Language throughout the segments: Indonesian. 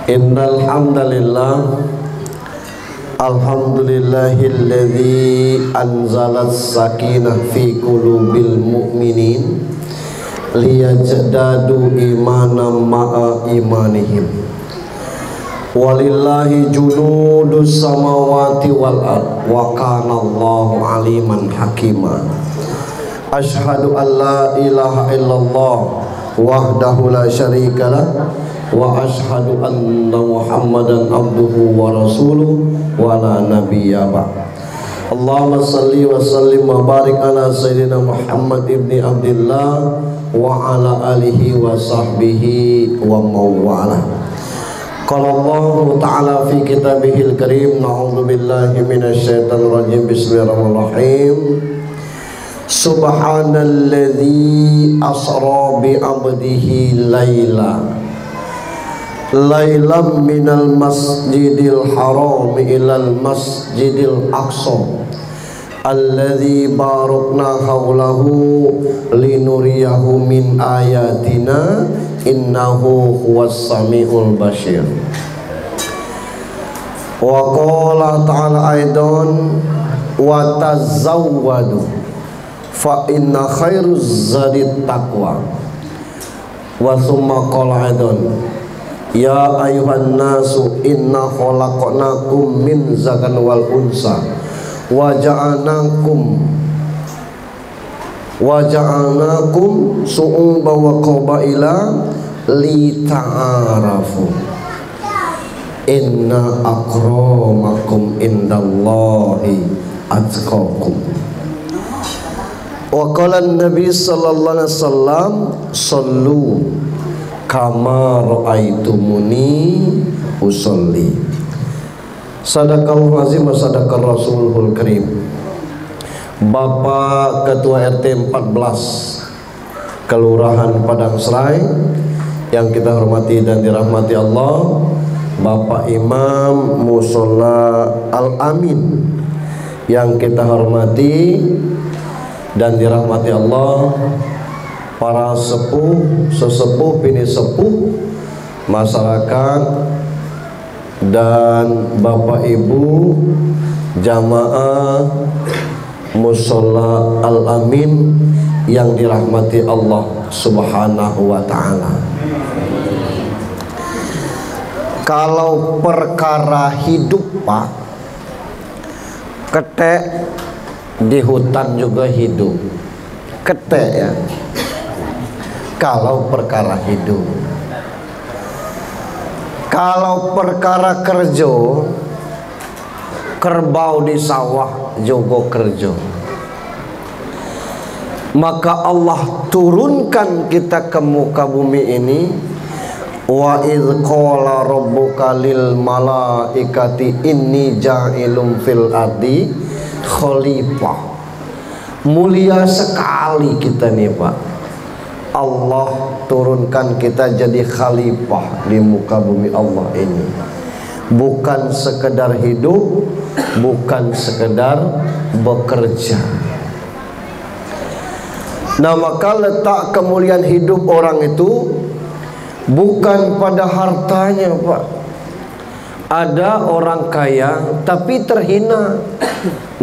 Innal hamdalillah alhamdulillahilladzi anzalas sakinah fi qulubil mu'minin liyajdadu imanan ma'a imanihim walillahi junudus samawati wal ard wa kana Allahu aliman hakima. Asyhadu an la ilaha illallah wahdahu la syarikalah wa asyhadu anna Muhammadan abduhu wa rasuluh wa la nabiyya ba'd. Allahumma salli wa sallim wa barik ala sayyidina Muhammad ibni Abdillah wa ala alihi wa sahbihi wa mawala. Qala Allah ta'ala fi kitabihil karim, na'udzu billahi minasyaitonir rajim. Bismillahirrahmanirrahim. Subhanalladzi asra bi 'abdihi lailam minal masjidil haram ilal masjidil aqsa alladzi barakna haulahu linuriyahu min ayatina innahu huwas samiul basir. Wa qala ta'ala aidan wa tazawwadu fa inna khairuz zadit taqwa. Wa summa qala aidan ya ayuhan nasu inna khalaqnakum min zakarin wal unsa wa ja'alnakum su'uban wa qabaila li ta'arafu inna akramakum indallahi atqakum. Wa qala an-nabi sallallahu alaihi wasallam sallu kama ra'aitumuni usolli. Sadaqallahu azim wa sadaqar rasulul karim. Bapak Ketua RT 14 Kelurahan Padang Serai yang kita hormati dan dirahmati Allah, Bapak Imam Mushola Al-Amin yang kita hormati dan dirahmati Allah, para sepuh, sesepuh, bini sepuh, masyarakat, dan Bapak Ibu jamaah Mushola Al-Amin yang dirahmati Allah Subhanahu wa ta'ala. Kalau perkara hidup, Pak, ketek di hutan juga hidup, ketek ya. Kalau perkara hidup, kalau perkara kerja, kerbau di sawah juga kerja. Maka Allah turunkan kita ke muka bumi ini. Wa idz qala rabbuka lil malaikati inni ja'ilun fil ardi khalifah. Mulia sekali kita nih, Pak. Allah turunkan kita jadi khalifah di muka bumi Allah ini. Bukan sekedar hidup, bukan sekedar bekerja. Nah, maka letak kemuliaan hidup orang itu bukan pada hartanya, Pak. Ada orang kaya tapi terhina,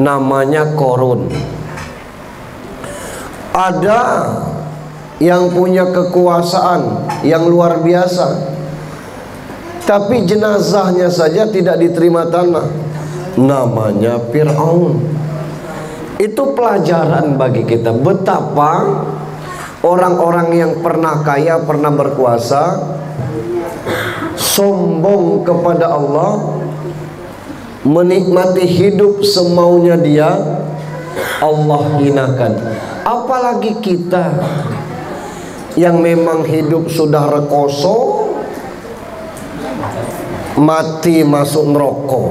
namanya korun. Ada yang punya kekuasaan yang luar biasa tapi jenazahnya saja tidak diterima tanah, namanya Fir'aun. Itu pelajaran bagi kita betapa orang-orang yang pernah kaya, pernah berkuasa, sombong kepada Allah, menikmati hidup semaunya dia, Allah hinakan. Apalagi kita yang memang hidup sudah rekoso, mati masuk neraka.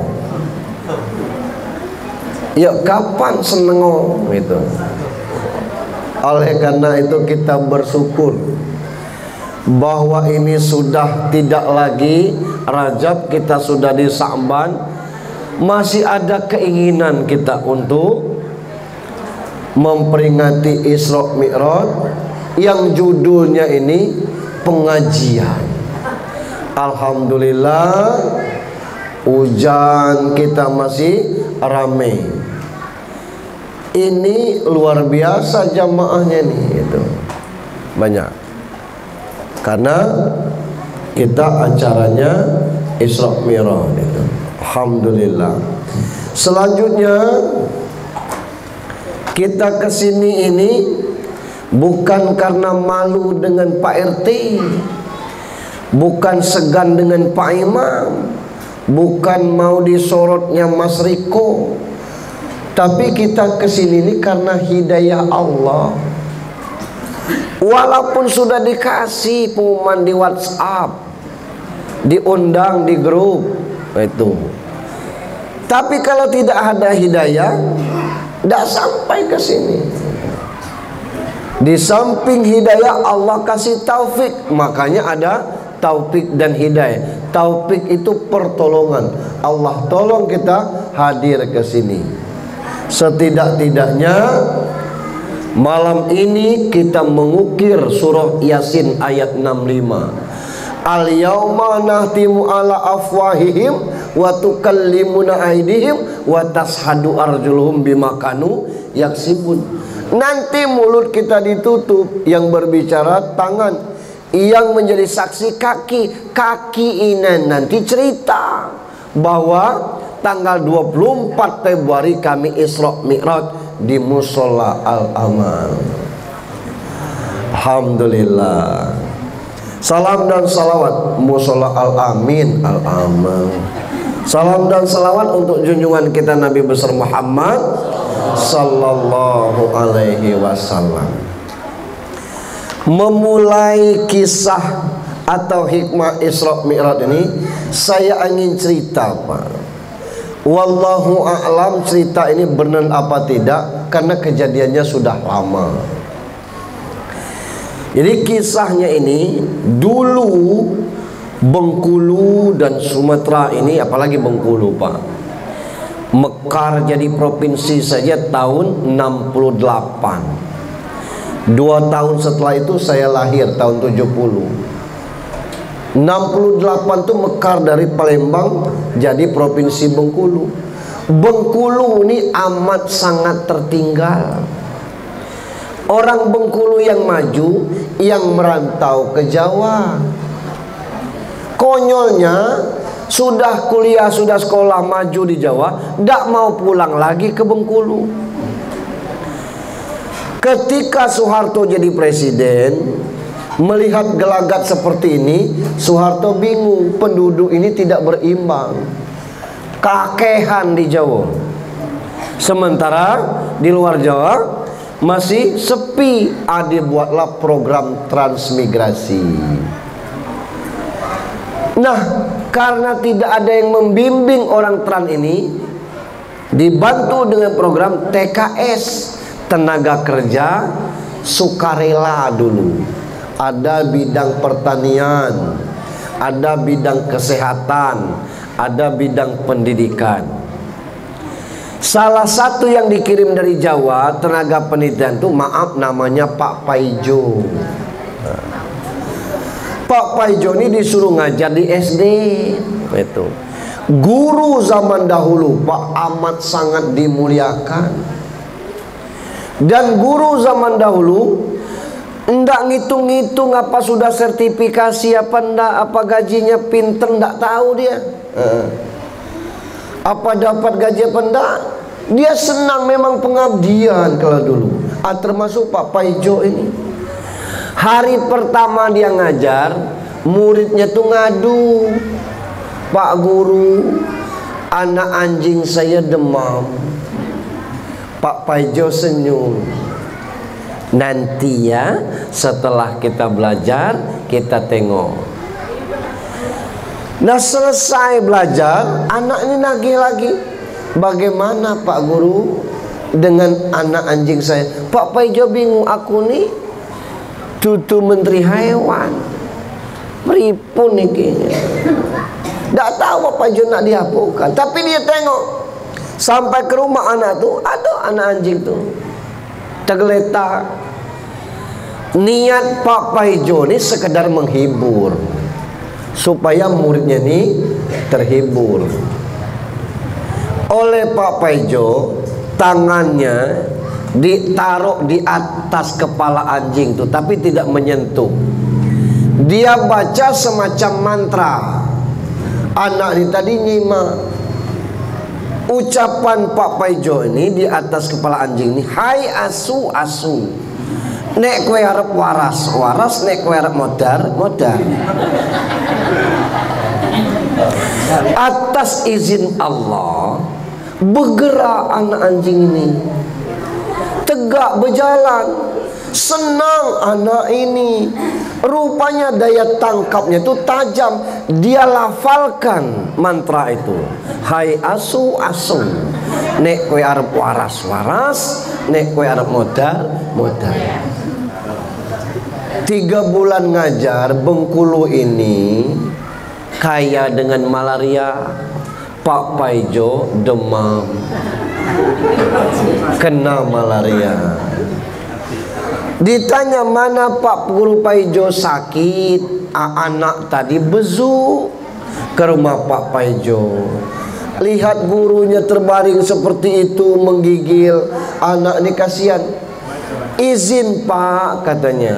Ya kapan senengo gitu. Oleh karena itu kita bersyukur bahwa ini sudah tidak lagi Rajab, kita sudah di Sa'ban. Masih ada keinginan kita untuk memperingati Isra Mi'raj yang judulnya ini pengajian. Alhamdulillah hujan kita masih ramai. Ini luar biasa jamaahnya nih, itu banyak. Karena kita acaranya Isra Mi'raj itu. Alhamdulillah. Selanjutnya kita kesini ini bukan karena malu dengan Pak RT, bukan segan dengan Pak Imam, bukan mau disorotnya Mas Riko, tapi kita kesini ini karena hidayah Allah. Walaupun sudah dikasih pengumuman di WhatsApp, diundang di grup itu, tapi kalau tidak ada hidayah, tidak sampai ke sini. Di samping hidayah Allah kasih taufik, makanya ada taufik dan hidayah. Taufik itu pertolongan, Allah tolong kita hadir ke sini. Setidak-tidaknya malam ini kita mengukir surah Yasin ayat 65. Al-yawma nahtimu ala afwahihim wa tukallimuna aydihim wa tashhadu arjuluhum bima kanu yaksibun. Nanti mulut kita ditutup, yang berbicara tangan, yang menjadi saksi kaki. Kaki ini nanti cerita bahwa tanggal 24 Februari kami Isra Mi'raj di Musola Al-Amal. Alhamdulillah. Salam dan salawat Musola Al-Amin Al-Amal. Salam dan salawat untuk junjungan kita Nabi besar Muhammad sallallahu alaihi wasallam. Memulai kisah atau hikmah Isra Mi'raj ini, saya ingin cerita, Pak. Wallahu a'lam cerita ini benar apa tidak, karena kejadiannya sudah lama. Jadi kisahnya ini dulu Bengkulu dan Sumatera ini, apalagi Bengkulu, Pak, mekar jadi provinsi saja tahun 68. 2 tahun setelah itu saya lahir tahun 70. 68 itu mekar dari Palembang jadi provinsi Bengkulu. Bengkulu ini amat sangat tertinggal. Orang Bengkulu yang maju, yang merantau ke Jawa. Konyolnya sudah kuliah, sudah sekolah, maju di Jawa, tidak mau pulang lagi ke Bengkulu. Ketika Soeharto jadi presiden, melihat gelagat seperti ini, Soeharto bingung, penduduk ini tidak berimbang, kakehan di Jawa, sementara di luar Jawa masih sepi. Dibuatlah program transmigrasi. Nah, karena tidak ada yang membimbing orang trans ini, dibantu dengan program TKS, tenaga kerja sukarela dulu. Ada bidang pertanian, ada bidang kesehatan, ada bidang pendidikan. Salah satu yang dikirim dari Jawa, tenaga penelitian itu, maaf, namanya Pak Paijo. Pak Paijo ini disuruh ngajar di SD. Itu guru zaman dahulu, Pak, amat sangat dimuliakan. Dan guru zaman dahulu ndak ngitung-ngitung apa sudah sertifikasi apa ndak, apa gajinya pinter, ndak tahu dia. Apa dapat gaji apa ndak. Dia senang memang pengabdian kalau dulu. Termasuk Pak Paijo ini. Hari pertama dia ngajar, muridnya tuh ngadu, Pak Guru, anak anjing saya demam. Pak Paijo senyum. Nanti ya, setelah kita belajar, kita tengok. Nah, selesai belajar, anak ini nagih lagi. Bagaimana Pak Guru dengan anak anjing saya? Pak Paijo bingung, aku nih tutu menteri hewan, pripun nih kayaknya. Tidak tahu Pak Paijo nak dihapuskan. Tapi dia tengok, sampai ke rumah anak tuh, ada anak anjing tuh tergeletak. Niat Pak Paijo ini sekedar menghibur. supaya muridnya ini terhibur. Oleh Pak Paijo, tangannya ditaruh di atas kepala anjing tuh, tapi tidak menyentuh. Dia baca semacam mantra. Anak ini tadi nyimak ucapan Pak Paijo ini di atas kepala anjing ini. Hai asu asu, nek kowe arep waras waras, nek kowe arep modar modar. Atas izin Allah bergerak anak anjing ini, tegak berjalan. Senang anak ini, rupanya daya tangkapnya itu tajam. Dia lafalkan mantra itu. Hai asu asu, nek kowe arep waras waras, nek kowe arep modar modar. 3 bulan ngajar, Bengkulu ini kaya dengan malaria. Pak Paijo demam, kena malaria. Ditanya mana Pak Guru Paijo sakit, anak tadi bezu ke rumah Pak Paijo. Lihat gurunya terbaring seperti itu menggigil. Anak ini kasihan. Izin Pak, katanya.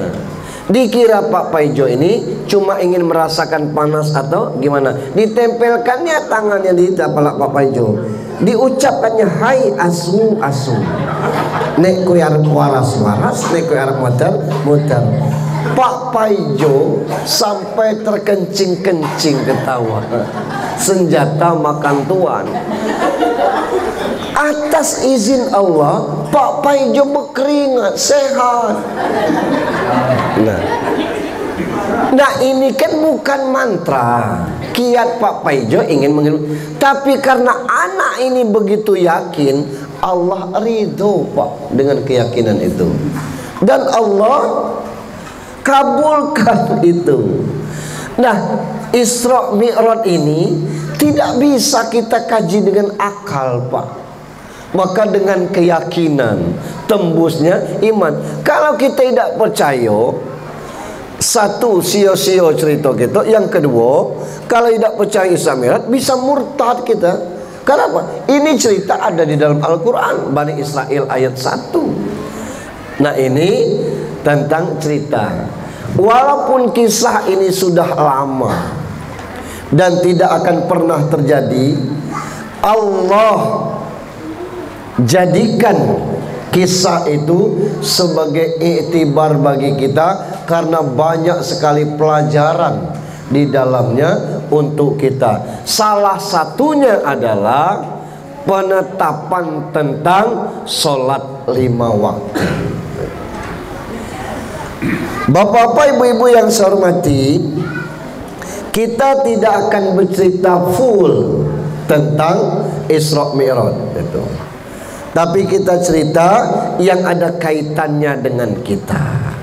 Dikira Pak Paijo ini cuma ingin merasakan panas atau gimana. Ditempelkannya tangannya di kepala Pak Paijo, diucapkannya hai asu asu, nek kowe arep waras waras, nek kowe arep modar modar. Pak Paijo sampai terkencing-kencing ketawa. Senjata makan tuan. Atas izin Allah, Pak Paijo berkeringat, sehat. Nah ini kan bukan mantra. Kiat Pak Paijo ingin mengirim, tapi karena anak ini begitu yakin, Allah ridho Pak dengan keyakinan itu, dan Allah kabulkan itu. Nah, Isra Mi'raj ini tidak bisa kita kaji dengan akal Pak, maka dengan keyakinan tembusnya iman. Kalau kita tidak percaya, satu sio-sio cerita kita, yang kedua kalau tidak percaya Isra Mi'raj bisa murtad kita. Kenapa? Ini cerita ada di dalam Al-Quran, Bani Israel ayat 1. Nah ini tentang cerita. Walaupun kisah ini sudah lama dan tidak akan pernah terjadi, Allah jadikan kisah itu sebagai iktibar bagi kita, karena banyak sekali pelajaran di dalamnya untuk kita. Salah satunya adalah penetapan tentang sholat 5 waktu. Bapak-bapak, ibu-ibu yang saya hormati, kita tidak akan bercerita full tentang Isra Mi'raj itu, tapi kita cerita yang ada kaitannya dengan kita.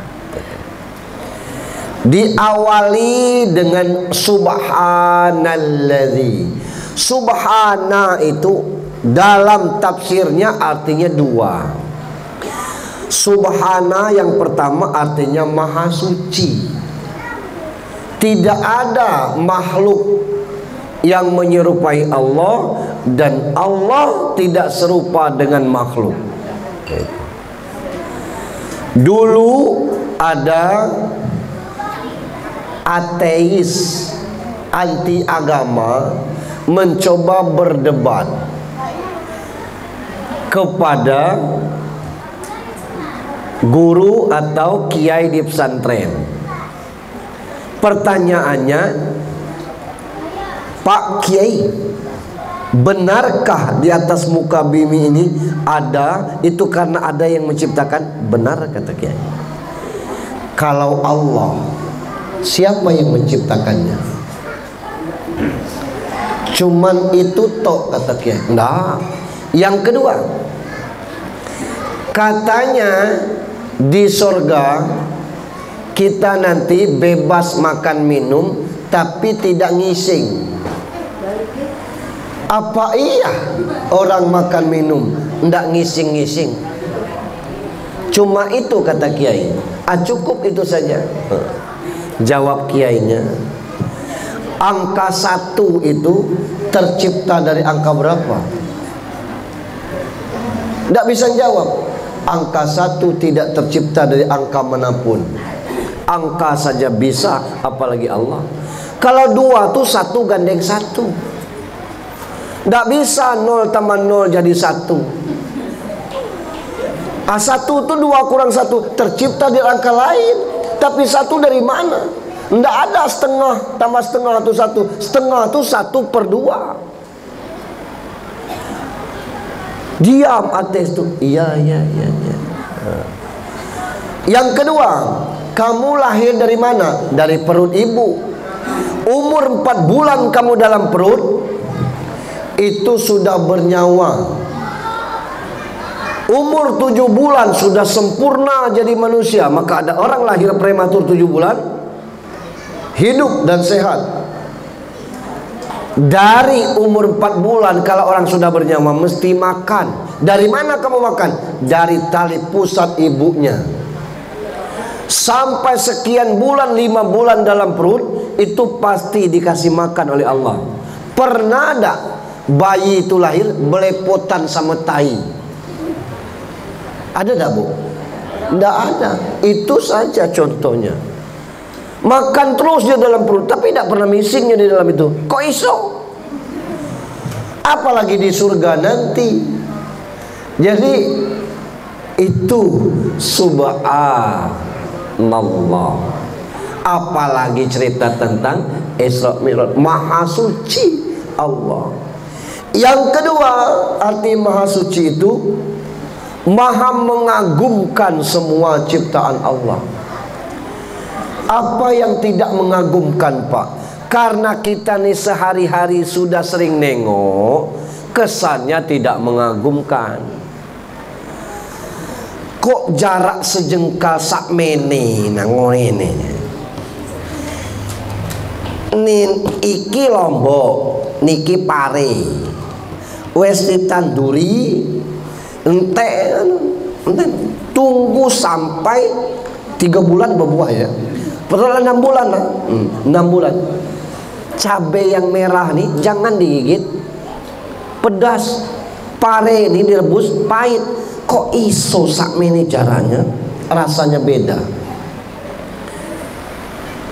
Diawali dengan subhanalladzi. Subhana itu dalam tafsirnya artinya 2. Subhana yang pertama artinya maha suci. Tidak ada makhluk yang menyerupai Allah, dan Allah tidak serupa dengan makhluk. Dulu ada ateis, anti agama, mencoba berdebat kepada guru atau kiai di pesantren. Pertanyaannya, Pak Kiai, benarkah di atas muka bumi ini ada itu karena ada yang menciptakan? Benar, kata Kiai. Kalau Allah, siapa yang menciptakannya? Cuman itu tok, kata Kiai. Nah, yang kedua, katanya di surga kita nanti bebas makan minum tapi tidak ngising. Apa iya orang makan minum ndak ngising-ngising? Cuma itu, kata Kiai. Cukup itu saja. Jawab kiainya, Angka 1 itu tercipta dari angka berapa? Tidak bisa jawab. Angka 1 tidak tercipta dari angka manapun. Angka saja bisa, apalagi Allah. Kalau 2 tuh 1 gandeng 1. Tidak bisa 0 tambah 0 jadi 1. 1 tuh 2 kurang 1 tercipta dari angka lain. Tapi 1 dari mana? Tidak ada setengah tambah setengah itu 1. Setengah itu 1/2. Diam ateis itu. Iya. Yang kedua, kamu lahir dari mana? Dari perut ibu. Umur 4 bulan kamu dalam perut, itu sudah bernyawa. Umur 7 bulan sudah sempurna jadi manusia. Maka ada orang lahir prematur 7 bulan, hidup dan sehat. Dari umur 4 bulan kalau orang sudah bernyawa mesti makan. Dari mana kamu makan? Dari tali pusat ibunya. Sampai sekian bulan, 5 bulan dalam perut, itu pasti dikasih makan oleh Allah. Pernah ada bayi itu lahir belepotan sama tai? Ada tak, Bu? Tidak ada. Itu saja contohnya. Makan terus dia dalam perut, tapi tidak pernah missingnya di dalam itu. Kok iso? Apalagi di surga nanti. Jadi itu subhanallah. Apalagi cerita tentang Isra Mi'raj, maha suci Allah. Yang kedua, arti maha suci itu maha mengagumkan semua ciptaan Allah. Apa yang tidak mengagumkan, Pak? Karena kita nih sehari-hari sudah sering nengok, kesannya tidak mengagumkan. Kok jarak sejengkal sakmene nang ini? Iki Lombok, niki Pare. Wes ditanduri ente tunggu sampai 3 bulan berbuah ya. Padahal 6 bulan lah. 6 bulan. Cabai yang merah nih jangan digigit. Pedas. Pare ini direbus pahit. Kok iso sakmene caranya? Rasanya beda.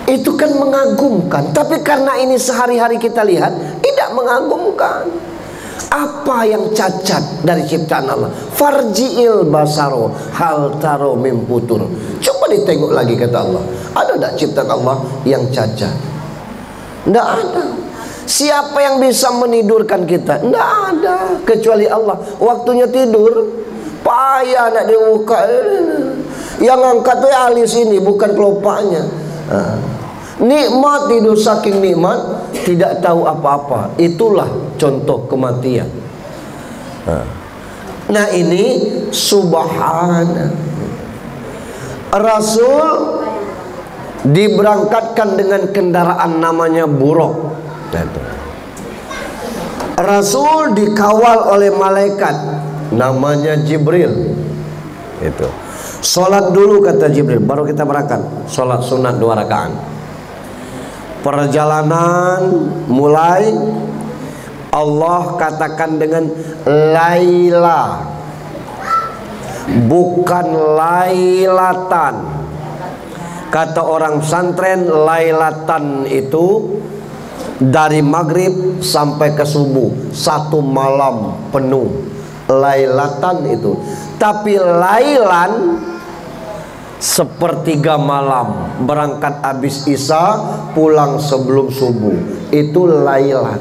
Itu kan mengagumkan. Tapi karena ini sehari-hari kita lihat, tidak mengagumkan. Apa yang cacat dari ciptaan Allah? Farji'il basaro hal taro mim futur. Coba ditengok lagi kata Allah. Ada tak ciptaan Allah yang cacat? Tidak ada. Siapa yang bisa menidurkan kita? Tidak ada kecuali Allah. Waktunya tidur payah nak dibuka. Yang angkat tuh alis ini, bukan kelopaknya. Nikmat tidur, saking nikmat tidak tahu apa-apa. Itulah contoh kematian. Nah ini subhanallah. Rasul diberangkatkan dengan kendaraan namanya buruk. Rasul dikawal oleh malaikat namanya Jibril. Itu. Sholat dulu kata Jibril, baru kita berangkat. Sholat sunat 2 rakaat. Perjalanan mulai, Allah katakan dengan Laila, bukan Lailatan. Kata orang pesantren, Lailatan itu dari maghrib sampai ke subuh, 1 malam penuh. Lailatan itu. Tapi Lailan sepertiga malam, berangkat habis isya, pulang sebelum subuh. Itu Lailan.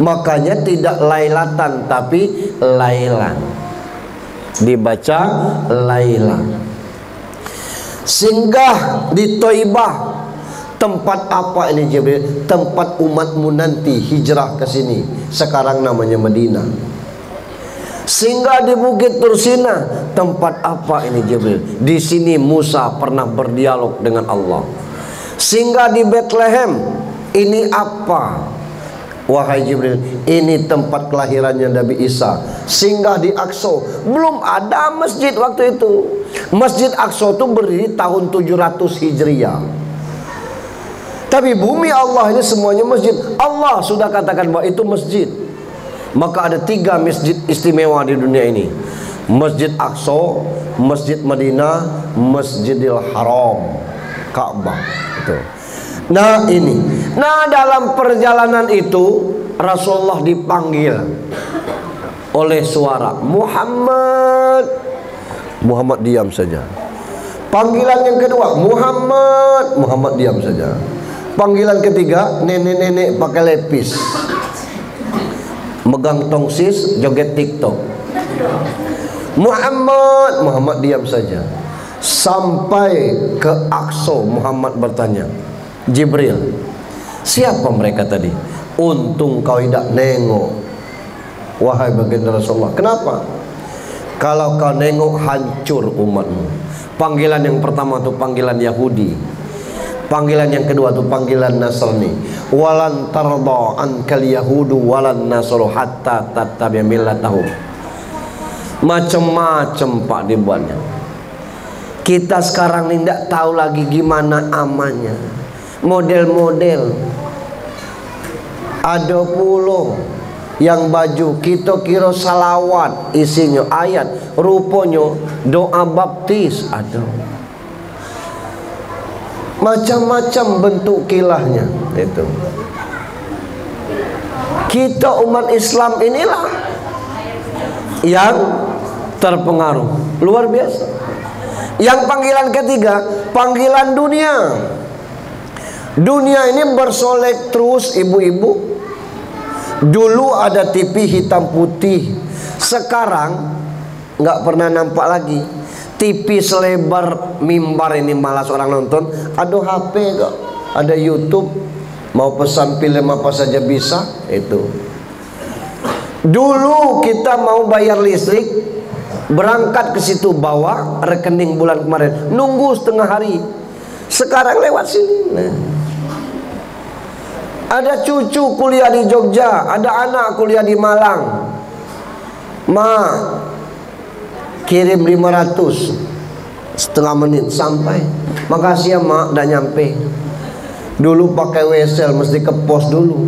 Makanya tidak Lailatan tapi Lailan. Dibaca Lailan. Singgah di Thaibah. Tempat apa ini Jibril? Tempat umatmu nanti hijrah ke sini. Sekarang namanya Madinah. Singgah di Bukit Tursina. Tempat apa ini Jibril? Di sini Musa pernah berdialog dengan Allah. Singgah di Bethlehem. Ini apa? Wahai Jibril, ini tempat kelahirannya Nabi Isa. Singgah di Aqsa. Belum ada masjid waktu itu. Masjid Aqsa itu berdiri tahun 700 Hijriah. Tapi bumi Allah ini semuanya masjid. Allah sudah katakan bahwa itu masjid. Maka ada 3 masjid istimewa di dunia ini: Masjid Aqsa, Masjid Madinah, Masjidil Haram, Ka'bah. Itu. Nah ini. Nah dalam perjalanan itu Rasulullah dipanggil oleh suara Muhammad. Muhammad diam saja. Panggilan yang kedua Muhammad. Muhammad diam saja. Panggilan ketiga nenek-nenek pakai lepis, megang tongsis, joget TikTok. Muhammad. Muhammad diam saja. Sampai ke Aqsa, Muhammad bertanya, Jibril, siapa mereka tadi? Untung kau tidak nengok, wahai baginda Rasulullah. Kenapa? Kalau kau nengok hancur umatmu. Panggilan yang pertama itu panggilan Yahudi. Panggilan yang kedua itu panggilan Nasrani. Walan tarda ankal yahudu walan nasru hatta tattabi'a millatahum. Macam-macam Pak dibuatnya. Kita sekarang ini tidak tahu lagi gimana amannya. Model-model. Ada pula yang baju kita kira salawat, isinya ayat, rupanya doa baptis. Ada macam-macam bentuk kilahnya. Itu kita umat Islam inilah yang terpengaruh luar biasa. Yang panggilan ketiga, panggilan dunia. Dunia ini bersolek terus ibu-ibu. Dulu ada TV hitam putih, sekarang nggak pernah nampak lagi. TV selebar mimbar ini malas orang nonton. Ada HP kok, ada YouTube, mau pesan film apa saja bisa. Itu dulu kita mau bayar listrik, berangkat ke situ bawa rekening bulan kemarin, nunggu setengah hari. Sekarang lewat sini. Nah, ada cucu kuliah di Jogja, ada anak kuliah di Malang. Ma, kirim 500, setengah menit sampai. Makasih ya mak, udah nyampe. Dulu pakai wesel, mesti ke pos dulu.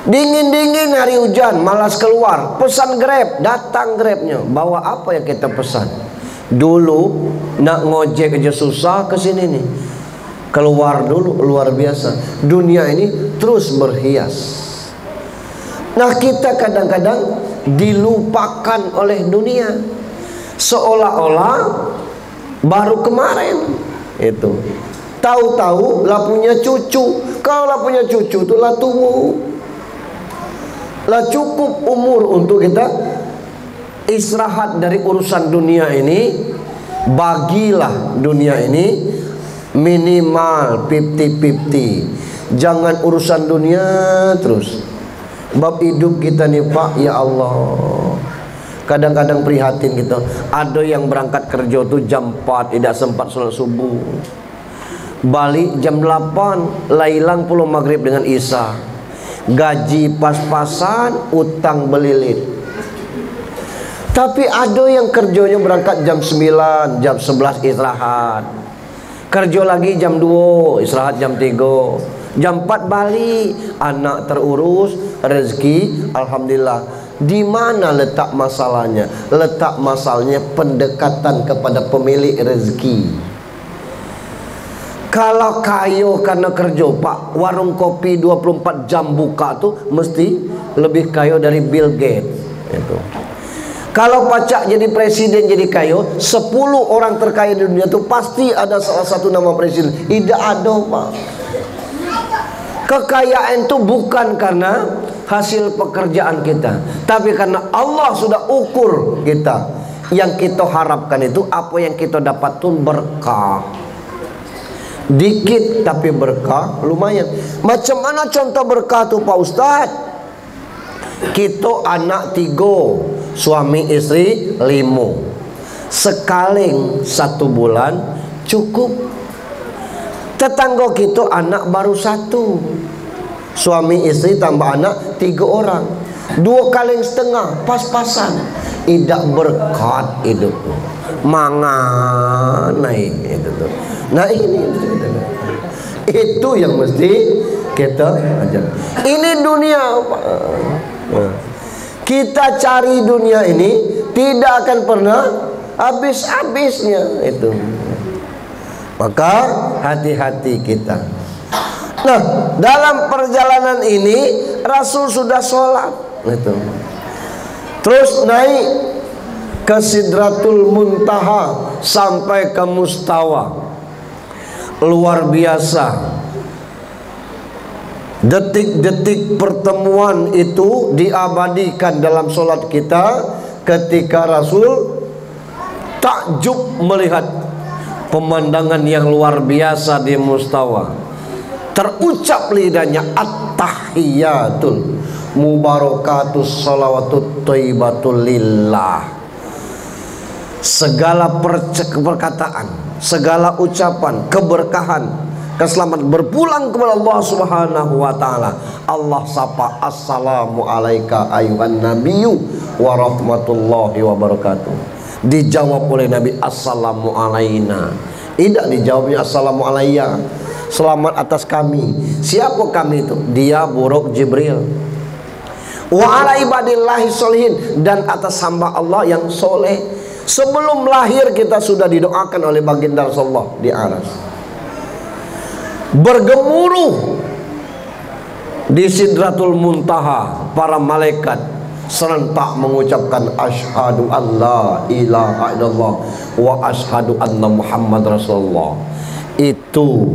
Dingin-dingin hari hujan, malas keluar, pesan Grab, datang Grabnya. Bawa apa yang kita pesan? Dulu nak ngojek aja susah, kesini nih keluar dulu. Luar biasa. Dunia ini terus berhias. Nah kita kadang-kadang dilupakan oleh dunia, seolah-olah baru kemarin. Itu tahu-tahu lah punya cucu. Kalau lah punya cucu itu lah tumbuh, lah cukup umur untuk kita istirahat dari urusan dunia ini. Bagilah dunia ini minimal 50-50. Jangan urusan dunia terus. Bab hidup kita nih Pak, ya Allah, kadang-kadang prihatin kita. Ada yang berangkat kerja tuh jam 4, tidak sempat sholat subuh, balik jam 8, lailang pulau maghrib dengan isya. Gaji pas-pasan, utang belilit. Tapi ada yang kerjanya berangkat jam 9, jam 11 istirahat, kerja lagi jam 2, istirahat jam 3, jam 4 balik, anak terurus, rezeki alhamdulillah. Di mana letak masalahnya? Letak masalahnya pendekatan kepada pemilik rezeki. Kalau kayo karena kerja Pak, warung kopi 24 jam buka tuh mesti lebih kayo dari Bill Gates. Itu. Kalau pacak jadi presiden jadi kayo, 10 orang terkaya di dunia itu pasti ada salah satu nama presiden. Tidak ada Pak. Kekayaan itu bukan karena hasil pekerjaan kita, tapi karena Allah sudah ukur kita. Yang kita harapkan itu apa yang kita dapat tuh berkah. Dikit tapi berkah lumayan. Macam mana contoh berkah tuh Pak Ustadz? Kita anak 3, suami istri 5, sekaling 1 bulan cukup. Tetangga kita anak baru 1, suami istri tambah anak 3 orang, 2 kaling setengah, pas-pasan. Tidak berkat hidup. Mangan naik itu tuh. Nah ini Itu yang mesti kita ajar. Ini dunia, kita cari dunia ini tidak akan pernah habis-habisnya itu. Maka hati-hati kita. Nah, dalam perjalanan ini Rasul sudah sholat itu. Terus naik ke Sidratul Muntaha sampai ke Mustawa. Luar biasa. Detik-detik pertemuan itu diabadikan dalam sholat kita ketika Rasul takjub melihat pemandangan yang luar biasa di Mustawa. Terucap lidahnya at-tahiyatul mubarakatus salawatut thayyibatul lillah. Segala perkataan, segala ucapan, keberkahan, keselamatan berpulang kepada Allah Subhanahu wa taala. Allah sapa, assalamu alayka ayuhan nabiyyu wa rahmatullahi wa barakatuh. Dijawab oleh Nabi, assalamu alaina. Tidak dijawabnya assalamu alayya, selamat atas kami. Siapa kami itu? Dia buruk Jibril. Wa ala ibadillahi sholihin, dan atas hamba Allah yang soleh. Sebelum lahir kita sudah didoakan oleh baginda Rasulullah di aras. Bergemuruh di Sidratul Muntaha, para malaikat serentak mengucapkan asyhadu an la ilaha illallah wa asyhadu anna Muhammad Rasulullah. Itu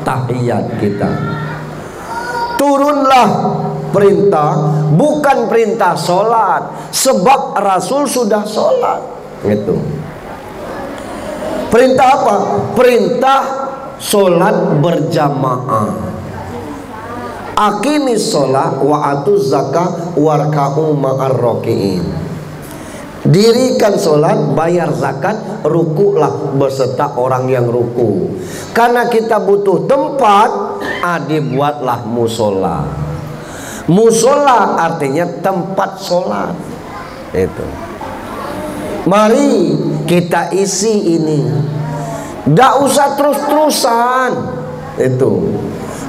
tahiyat kita. Turunlah perintah, bukan perintah sholat, sebab Rasul sudah sholat. Itu perintah apa? Perintah sholat berjamaah. Aqimis sholat wa atuz zakah warka'u ma'ar raki'in. Dirikan sholat, bayar zakat, rukuklah beserta orang yang ruku. Karena kita butuh tempat, dibuatlah musola. Musola artinya tempat sholat. Itu. Mari kita isi ini. Tidak usah terus-terusan. Itu.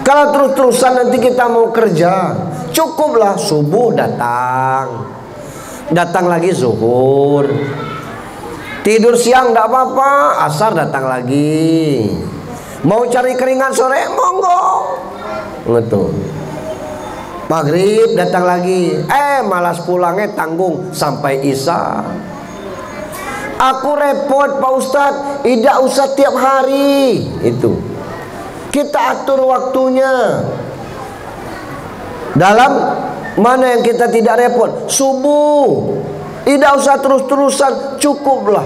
Kalau terus-terusan nanti kita mau kerja, cukuplah subuh datang, datang lagi zuhur, tidur siang tidak apa-apa, asar datang lagi. Mau cari keringat sore, monggo. Gitu. Maghrib datang lagi, malas pulangnya tanggung sampai isya. Aku repot Pak Ustadz, tidak usah tiap hari. Itu kita atur waktunya. Dalam mana yang kita tidak repot? Subuh, tidak usah terus-terusan, cukuplah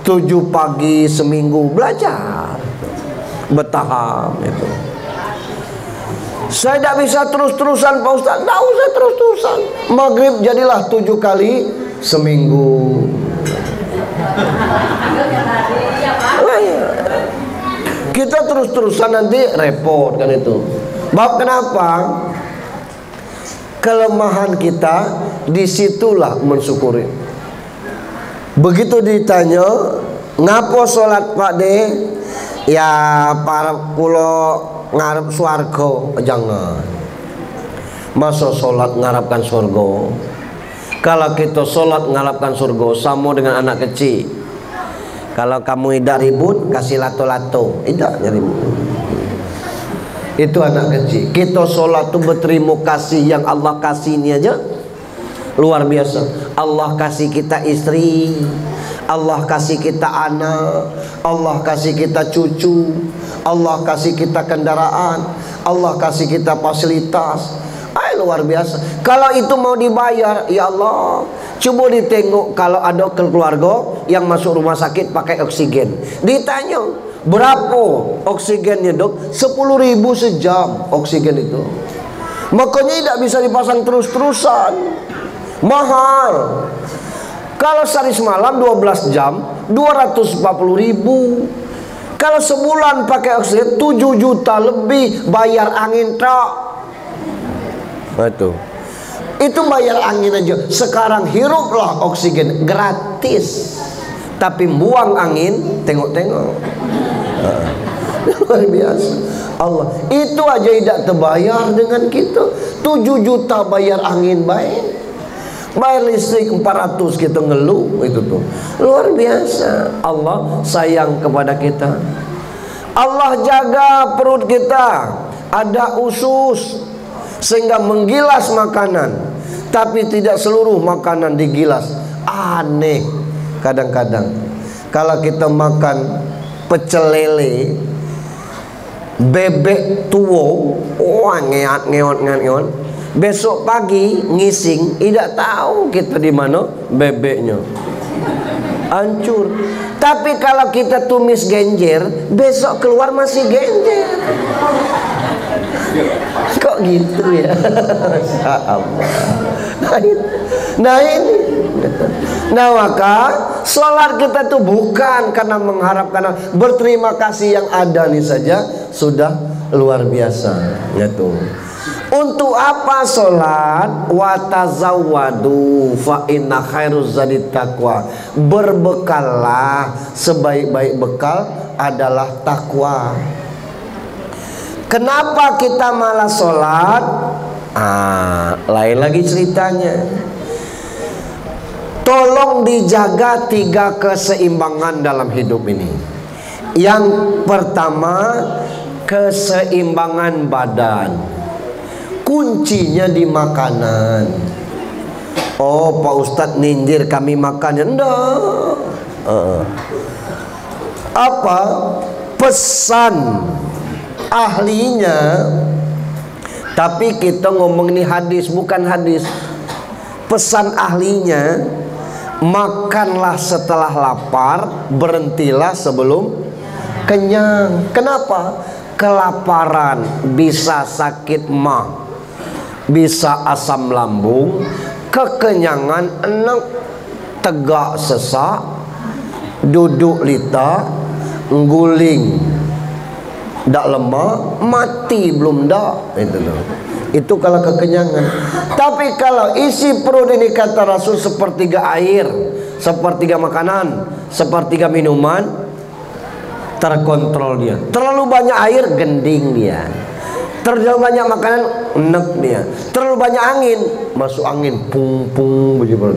7 pagi seminggu belajar bertahap. Itu saya tidak bisa terus-terusan Pak Ustaz. Tidak usah terus-terusan. Maghrib jadilah 7 kali seminggu. Kita terus-terusan nanti repot kan itu. Bab kenapa? Kelemahan kita disitulah mensyukuri. Begitu ditanya, ngapo sholat Pak De? Ya para pulau ngarep swarga. Jangan. Masa sholat ngarapkan surga? Kalau kita sholat ngarapkan surga sama dengan anak kecil. Kalau kamu tidak ribut, kasih lato-lato. Tidak ribut. Itu anak kecil. Kita sholat itu berterima kasih yang Allah kasih ini aja luar biasa. Allah kasih kita istri, Allah kasih kita anak, Allah kasih kita cucu, Allah kasih kita kendaraan, Allah kasih kita fasilitas. Luar biasa. Kalau itu mau dibayar, ya Allah, coba ditengok kalau ada keluarga yang masuk rumah sakit pakai oksigen. Ditanya, berapa oksigennya dok? 10.000 sejam oksigen itu. Makanya tidak bisa dipasang terus-terusan, mahal. Kalau sehari semalam 12 jam 240.000. Kalau sebulan pakai oksigen 7 juta lebih, bayar angin tak. Itu bayar angin aja. Sekarang hiruplah oksigen gratis, tapi buang angin tengok-tengok. Luar biasa. Allah itu aja tidak terbayar dengan kita. 7 juta bayar angin baik, bayar listrik 400 kita ngeluh. Itu tuh luar biasa. Allah sayang kepada kita. Allah jaga perut kita, ada usus sehingga menggilas makanan, tapi tidak seluruh makanan digilas. Aneh kadang-kadang kalau kita makan pecel lele, bebek tuwo, ngeot, besok pagi ngising, tidak tahu kita di mana bebeknya, hancur. Tapi kalau kita tumis genjer, besok keluar masih genjer. Kok gitu ya? Nah ini. Nah maka sholat kita tuh bukan karena mengharapkan, berterima kasih yang ada nih saja sudah luar biasa gitu. Untuk apa sholat? Watazawwadu fa inna khairuz zadi taqwa. Berbekallah, sebaik-baik bekal adalah takwa. Kenapa kita malah sholat? Lain lagi ceritanya. Tolong dijaga 3 keseimbangan dalam hidup ini. Yang pertama, keseimbangan badan. Kuncinya di makanan. Oh, Pak Ustadz nindir kami makan. Enggak. Apa? Pesan ahlinya. Tapi kita ngomong ini hadis, bukan hadis. Pesan ahlinya, makanlah setelah lapar, berhentilah sebelum kenyang. Kenapa? Kelaparan bisa sakit mah, bisa asam lambung. Kekenyangan enak, tegak sesak, duduk lita, ngguling, ndak lemah, mati belum dak. Itu kalau kekenyangan. Tapi kalau isi perut ini kata Rasul sepertiga air, sepertiga makanan, sepertiga minuman, terkontrol dia. Terlalu banyak air, gending dia. Terlalu banyak makanan, enek dia. Terlalu banyak angin, masuk angin, pung begitu.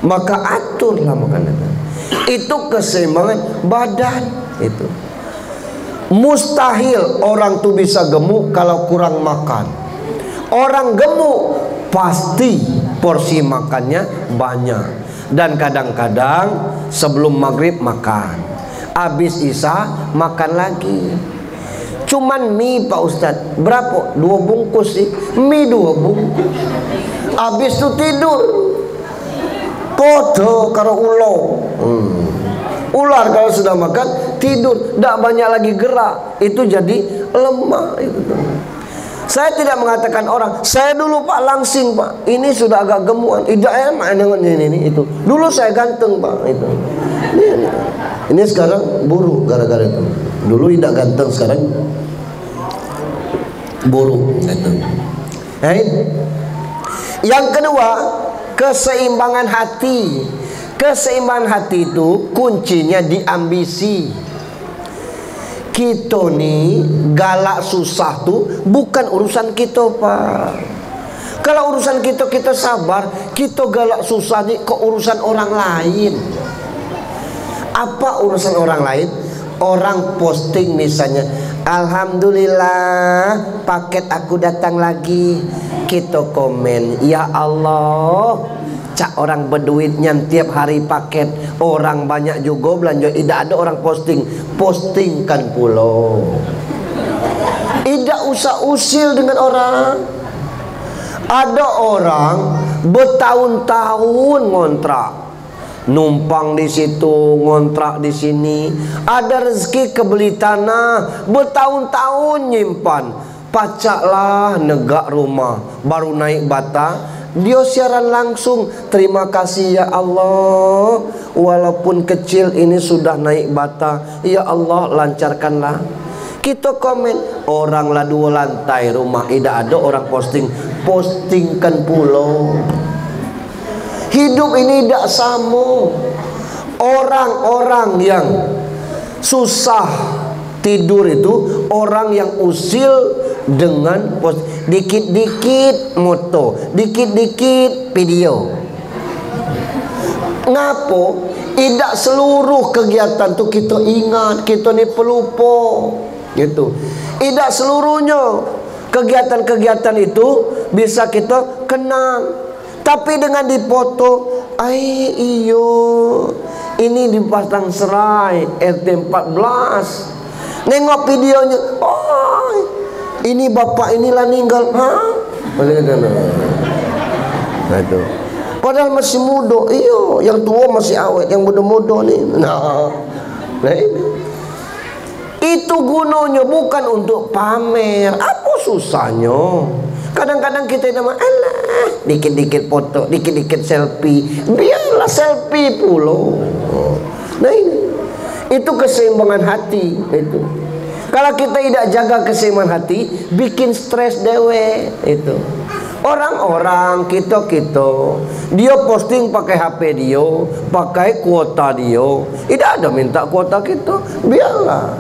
Maka aturlah makanan. Itu keseimbangan badan itu. Mustahil orang tuh bisa gemuk kalau kurang makan. Orang gemuk pasti porsi makannya banyak. Dan kadang-kadang sebelum maghrib makan, habis isya makan lagi. Cuman mie Pak Ustadz, berapa? 2 bungkus sih. Mie 2 bungkus. Habis itu tidur. Podo karo ulo. Ular kalau sudah makan tidur, tidak banyak lagi gerak, itu jadi lemah. Saya tidak mengatakan orang, saya dulu Pak langsing Pak, ini sudah agak gemukan, tidak enak dengan ini itu. Dulu saya ganteng Pak, itu. Ini sekarang buruk gara-gara itu. Dulu tidak ganteng, sekarang buruk. Yang kedua, keseimbangan hati. Keseimbangan hati itu kuncinya di ambisi. Kita nih galak susah tuh bukan urusan kita Pak. Kalau urusan kita, kita sabar. Kita galak susah nih ke urusan orang lain. Apa urusan orang lain? Orang posting misalnya, alhamdulillah paket aku datang lagi. Kita komen, ya Allah, cak orang berduitnya tiap hari paket, orang banyak juga belanja, tidak ada orang postingkan pulau. Tidak usah usil dengan orang. Ada orang bertahun-tahun ngontrak, numpang di situ, ngontrak di sini. Ada rezeki kebeli tanah, bertahun-tahun nyimpan. Pacaklah negak rumah, baru naik bata, dia siaran langsung, terima kasih ya Allah, walaupun kecil ini sudah naik bata, ya Allah lancarkanlah. Kita komen, oranglah 2 lantai rumah, tidak ada orang postingkan pulau. Hidup ini tidak sama. Orang-orang yang susah Tidur itu orang yang usil dengan dikit-dikit moto, dikit-dikit video. Ngapo? Tidak seluruh kegiatan tuh kita ingat, kita ni pelupa gitu. Tidak seluruhnya kegiatan-kegiatan itu bisa kita kenang. Tapi dengan dipoto, iyo ini di Pasang Serai RT 14. Nengok videonya, oh ini bapak inilah meninggal. Nah itu. Padahal masih muda, iyo, yang tua masih awet, yang muda-muda nih. Nah ini. Itu gunanya bukan untuk pamer. Apa susahnya? Kadang-kadang kita nama alah, dikit-dikit foto, dikit-dikit selfie. Biarlah selfie pulo. Nah ini. Itu keseimbangan hati itu. Kalau kita tidak jaga keseimbangan hati, bikin stres dewe itu. Orang-orang kita dia posting pakai HP dia, pakai kuota dia. Tidak ada minta kuota kita, biarlah.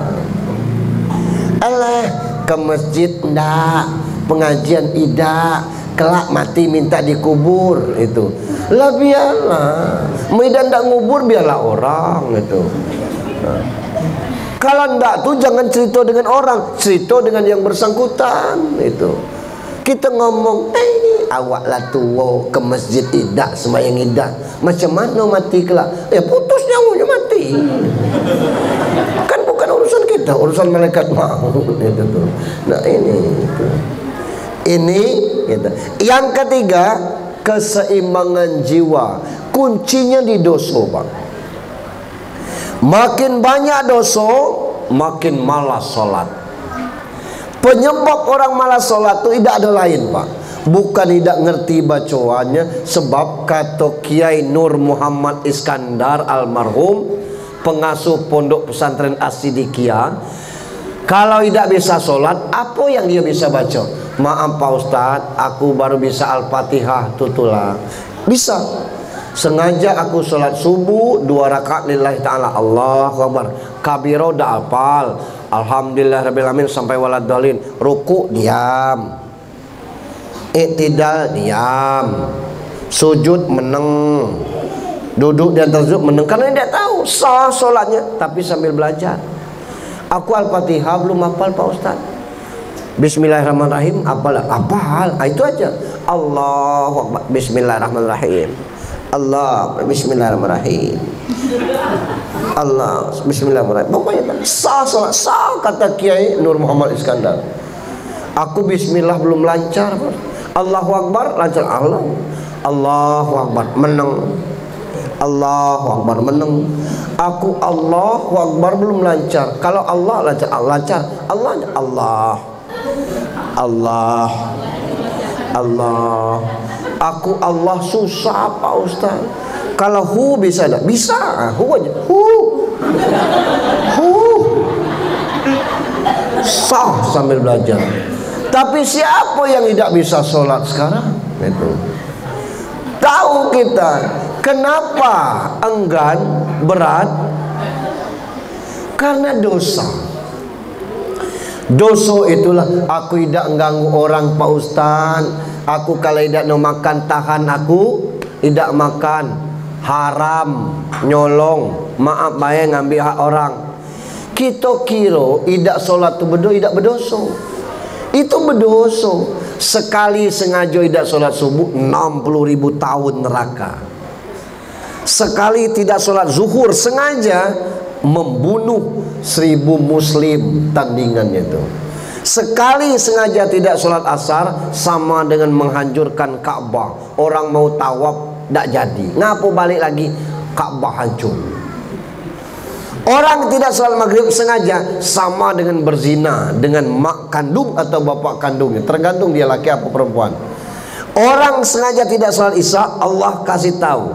Alah, ke masjid ndak, pengajian tidak, kelak mati minta dikubur itu. Lah biarlah. Medan ndak ngubur biarlah orang itu. Kalau enggak tuh jangan cerita dengan orang, cerita dengan yang bersangkutan itu. Kita ngomong, ini awak lah tua ke masjid idak sembahyang idak, macam mana mati kelak? Ya putus nyawanya mati. Kan bukan urusan kita, urusan malaikat maut itu tuh. Nah ini itu. Ini gitu. Yang ketiga, keseimbangan jiwa. Kuncinya di dosa, Bang. Makin banyak dosa, makin malas sholat. Penyebab orang malas sholat itu tidak ada lain, Pak. Bukan tidak ngerti bacaannya. Sebab kata Kiai Nur Muhammad Iskandar almarhum, pengasuh pondok pesantren As-Siddiqiyah, kalau tidak bisa sholat, apa yang dia bisa baca? Maaf Pak Ustadz, aku baru bisa Al-Fatihah tutulah. Bisa. Sengaja aku sholat subuh 2 rakaat lillahi ta'ala, Allahu Akbar, kabiro dah hafal, alhamdulillah rabbil alamin sampai waladhdallin. Ruku diam, iktidal diam, sujud meneng, duduk di atas sujud meneng, karena dia tahu sah sholatnya. Tapi sambil belajar, aku Al-Fatihah belum hafal Pak Ustaz, Bismillahirrahmanirrahim hafal, itu aja. Allahu Akbar, Bismillahirrahmanirrahim, Allah, Bismillahirrahmanirrahim, Allah, Bismillahirrahmanirrahim. Pokoknya sah sholat, sah kata Kiai Nur Muhammad Iskandar. Aku Bismillah belum lancar, Allahu Akbar lancar. Allah, Allahu Akbar meneng, Allahu Akbar meneng. Aku Allahu Akbar belum lancar. Kalau Allah lancar, lancar. Allah, Allah, Allah, Allah. Aku Allah susah Pak Ustaz. Kalau hu bisa tak? Bisa. Hu aja. Hu. Sah sambil belajar. Tapi siapa yang tidak bisa sholat sekarang? Itu. Tahu kita kenapa enggan, berat? Karena dosa. Dosa itulah aku tidak mengganggu orang Pak Ustaz. Aku kalau tidak mau makan tahan, aku tidak makan. Haram, nyolong, maaf bayang ngambil hak orang. Kita kira tidak sholat itu berdosa, tidak berdosa. Itu berdosa. Sekali sengaja tidak sholat subuh 60.000 tahun neraka. Sekali tidak sholat zuhur sengaja membunuh 1.000 muslim tandingannya itu. Sekali sengaja tidak sholat asar sama dengan menghancurkan Ka'bah. Orang mau tawaf tidak jadi, ngapa balik lagi? Ka'bah hancur. Orang tidak sholat maghrib sengaja sama dengan berzina dengan mak kandung atau bapak kandungnya, tergantung dia laki apa perempuan. Orang sengaja tidak sholat isya, Allah kasih tahu,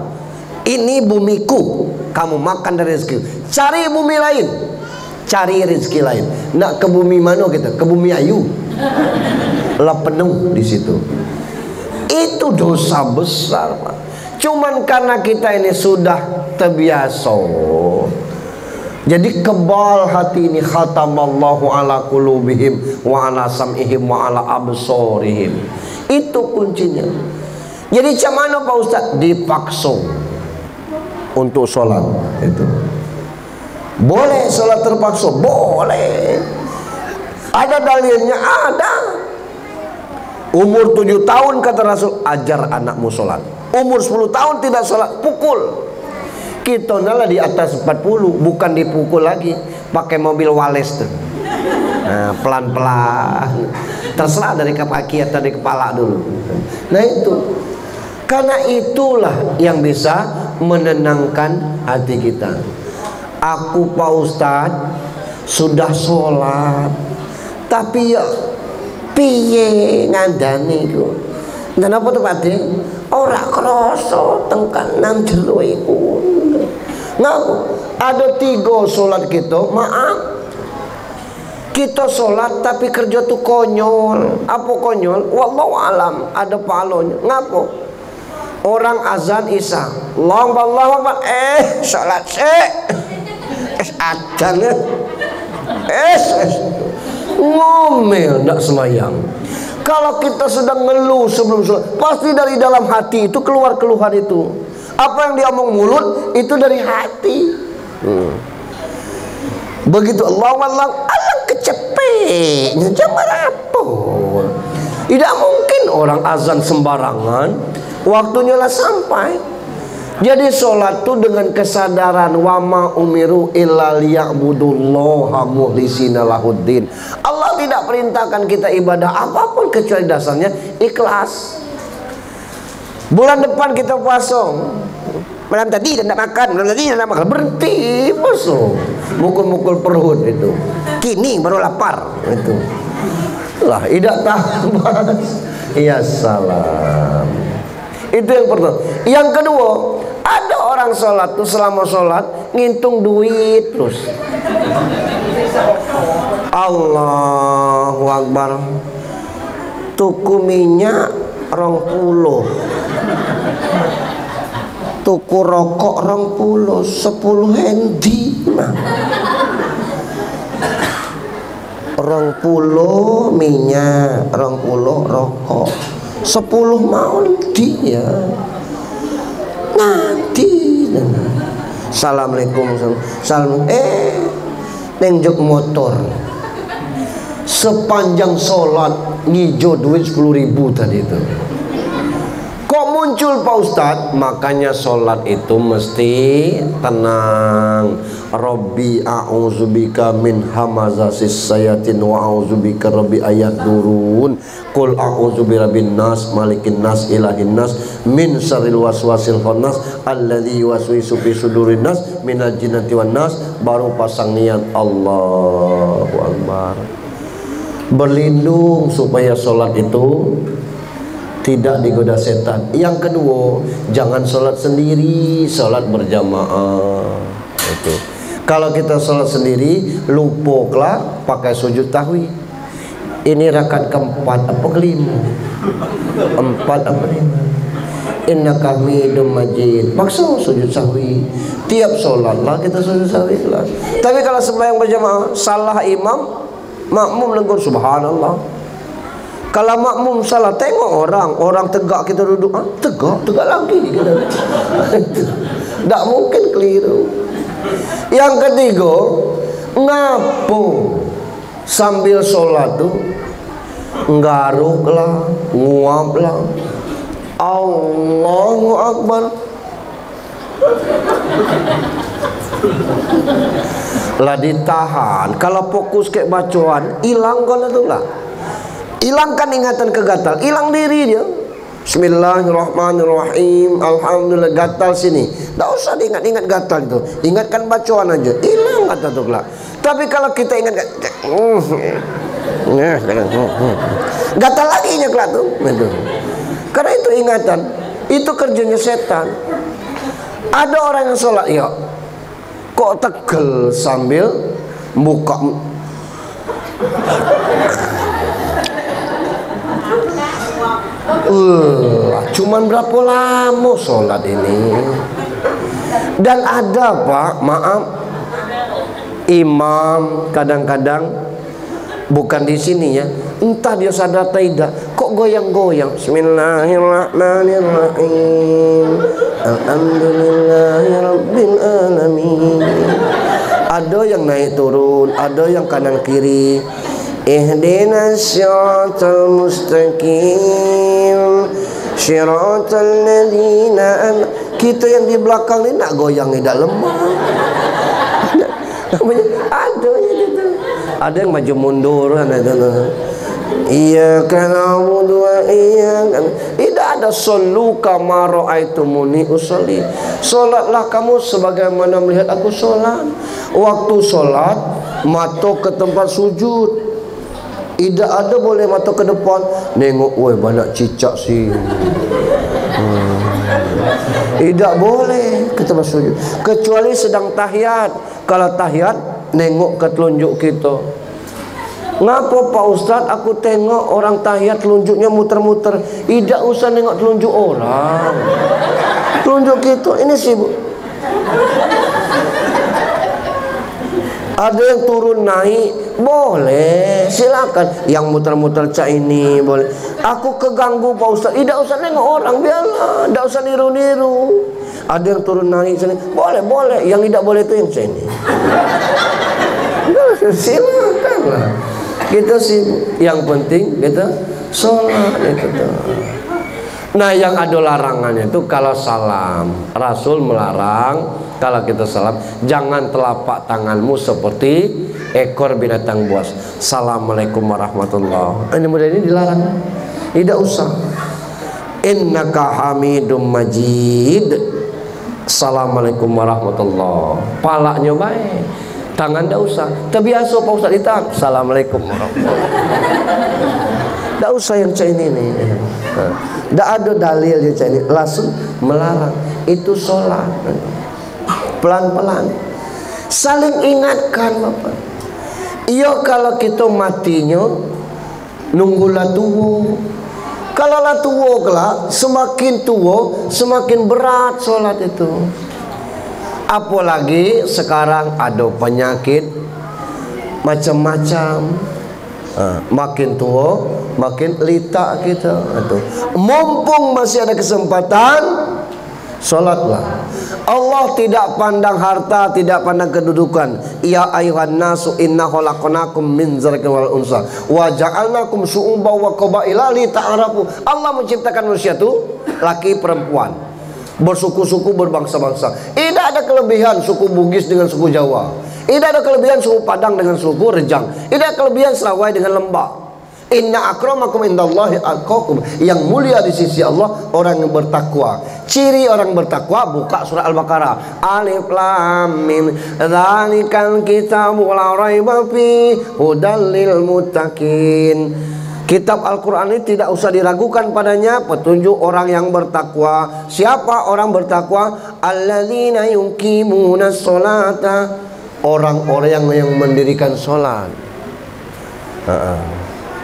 ini bumiku, kamu makan dari rezeki. Cari bumi lain, cari rezeki lain. Nak ke bumi mana kita? Ke bumi ayu. Lah penuh di situ. Itu dosa besar, Pak. Cuman karena kita ini sudah terbiasa, Jadi kebal hati ini, khatamallahu ala qulubihim wa ala sam'ihim wa ala absorihim. Itu kuncinya. Jadi macam mana Pak Ustaz? Dipaksa untuk sholat itu. Boleh sholat terpaksa? Boleh. Ada dalilnya? Ada. Umur 7 tahun kata Rasul, ajar anakmu sholat. Umur 10 tahun tidak sholat, pukul. Kita nalah di atas 40, bukan dipukul lagi, pakai mobil Wales tuh. Nah, pelan-pelan. Terserah dari kaki atau dari kepala dulu. Nah itu. Karena itulah yang bisa menenangkan hati kita. Aku Pak Ustadz sudah sholat, tapi ya piye ngandani ku. Dan apa tuh Pak De? Ora kroso tengkan nang jero iku. Ngapa? Ada 3 sholat kita, maaf. Kita sholat tapi kerja tuh konyol. Apa konyol? Wallahu alam, ada palonya. Ngapa? Orang azan isya, Allahu Akbar, sholat adzan ngomel, ndak semayang. Kalau kita sedang ngeluh sebelum sholat, pasti dari dalam hati itu keluar keluhan itu. Apa yang diomong mulut itu dari hati. Begitu Allah kecepeknya jam berapa? Tidak mungkin orang azan sembarangan, waktunya lah sampai. Jadi sholat itu dengan kesadaran, wama umiru illa liya'budullaha mukhlisina lahuddin. Allah tidak perintahkan kita ibadah apapun kecuali dasarnya ikhlas. Bulan depan kita puasa, malam tadi tidak makan, berhenti puasa, mukul-mukul perut itu. Kini baru lapar itu. Lah, tidak tahan. Ya salam. Itu yang pertama. Yang kedua, ada orang sholat tuh selama sholat ngitung duit terus. Allahu Akbar. Tuku minyak 20, tuku rokok 20, 10 hendi mah. 20 minyak, 20 rokok, 10 mau dia nanti. Assalamualaikum, salam. Nengjok motor sepanjang sholat ngijo duit 10.000 tadi itu. Kok muncul Pak Ustadz? Makanya sholat itu mesti tenang. Rabbi a'udzubika min hamazasis sayatin wa a'udzubika rabbi ayahdurun. Qul a'udzu birabbin nas malikin nas ilahin nas min syarril waswasil khannas alladzi yuwaswisu fi sudurin nas minal jinnati wan nas. Baru pasang niat Allahu Akbar. Berlindung supaya sholat itu tidak digoda setan. Yang kedua, jangan sholat sendiri, sholat berjamaah. Itu. Kalau kita sholat sendiri, lupalah pakai sujud tahwi. Ini rakaat keempat apa kelima? 4 apa 5? Innaka hamidum majid. Maksa sujud sahwi. Tiap sholat lah kita sujud sahwi lah. Tapi kalau sembahyang berjamaah, salah imam, makmum negur subhanallah. Kalau makmum salah, tengok orang tegak kita duduk, tegak lagi kita. Tak mungkin keliru. Yang ketiga, ngapo sambil sholat tuh nggaruk lah, nguap lah. Allahu Akbar. Lah ditahan. Kalau fokus kayak bacaan, hilang kan itu lah. Hilangkan ingatan ke gatal, hilang diri dia. Bismillahirrahmanirrahim. Alhamdulillah, gatal sini. Tak usah diingat-ingat gatal itu. Ingatkan bacaan aja. Hilang kata tu kelak. Tapi kalau kita ingat gatal lagi nya kelak tu. Karena itu ingatan. Itu kerjanya setan. Ada orang yang sholat, ya kok tegel sambil buka. Cuman berapa lama sholat ini? Dan ada Pak, maaf, Imam kadang-kadang bukan di sini ya, entah dia sadar atau tidak, kok goyang-goyang. Bismillahirrahmanirrahim, alhamdulillahirabbil alamin. Ada yang naik turun, ada yang kanan kiri. Ihdinas siratal mustaqim, siratal ladzina. Kita yang di belakang ni nak goyang ni dah lemah. Ada gitu. Ada yang maju mundur kan, iyyaka na'budu wa iyyaka. Tidak ada sallu kama ra'aitumuni usolli. Solatlah kamu sebagaimana melihat aku solat. Waktu solat matok ke tempat sujud. Tidak ada boleh matok ke depan nengok, woi banyak cicak sih. Tidak boleh ke tempat sujud kecuali sedang tahiyat. Kalau tahiyat nengok ke telunjuk kita. Ngapa Pak Ustaz aku tengok orang tahiyat telunjuknya muter-muter? Tidak usah nengok telunjuk orang, telunjuk kita ini sibuk. Ada yang turun naik boleh, silakan. Yang muter-muter cak ini boleh. Aku keganggu Pak Ustaz. Tidak usah nengok orang, biarlah. Tidak usah niru-niru. Ada yang turun naik sini boleh. Yang tidak boleh itu yang sini. Silakan lah. Kita sibuk. Yang penting kita sholat itu tuh. Nah, yang ada larangannya itu kalau salam. Rasul melarang kalau kita salam, jangan telapak tanganmu seperti ekor binatang buas. Assalamualaikum warahmatullahi. Ini mudah ini dilarang. Tidak usah. Innaka hamidum majid. Assalamualaikum warahmatullahi. Palaknya baik. Tangan tidak usah. Terbiasa Pak Ustaz ditahan. Assalamualaikum warahmatullahi. Tidak usah yang cak ini nih. Tidak ada dalil yang cak ini. Langsung melarang. Itu sholat. Pelan-pelan. Saling ingatkan Bapak. Iya kalau kita matinya nunggulah tua. Kalau lah tua kelak, semakin tua semakin berat sholat itu. Apalagi sekarang ada penyakit macam-macam. Makin tua makin litak kita. Mumpung masih ada kesempatan, sholatlah. Allah tidak pandang harta, tidak pandang kedudukan. Ya ayuhan nasu inna khalaqnakum min dzakarin wal unsa wa ja'alnakum syu'uban wa qabaila li ta'arafu. Allah menciptakan manusia itu laki perempuan, bersuku-suku, berbangsa-bangsa. Tidak ada kelebihan suku Bugis dengan suku Jawa. Tidak ada kelebihan suku Padang dengan suku Rejang. Tidak ada kelebihan Serawai dengan Lembah. Inna akramakum indallahi atqakum. Yang mulia di sisi Allah orang yang bertakwa. Ciri orang bertakwa, buka surah Al-Baqarah. Alif lam mim. Dzalikal kitabu la raiba fi hudal lil muttaqin. Kitab Al-Quran ini tidak usah diragukan padanya, petunjuk orang yang bertakwa. Siapa orang bertakwa? Alladzina yuqimuna sholata. Orang-orang yang mendirikan sholat.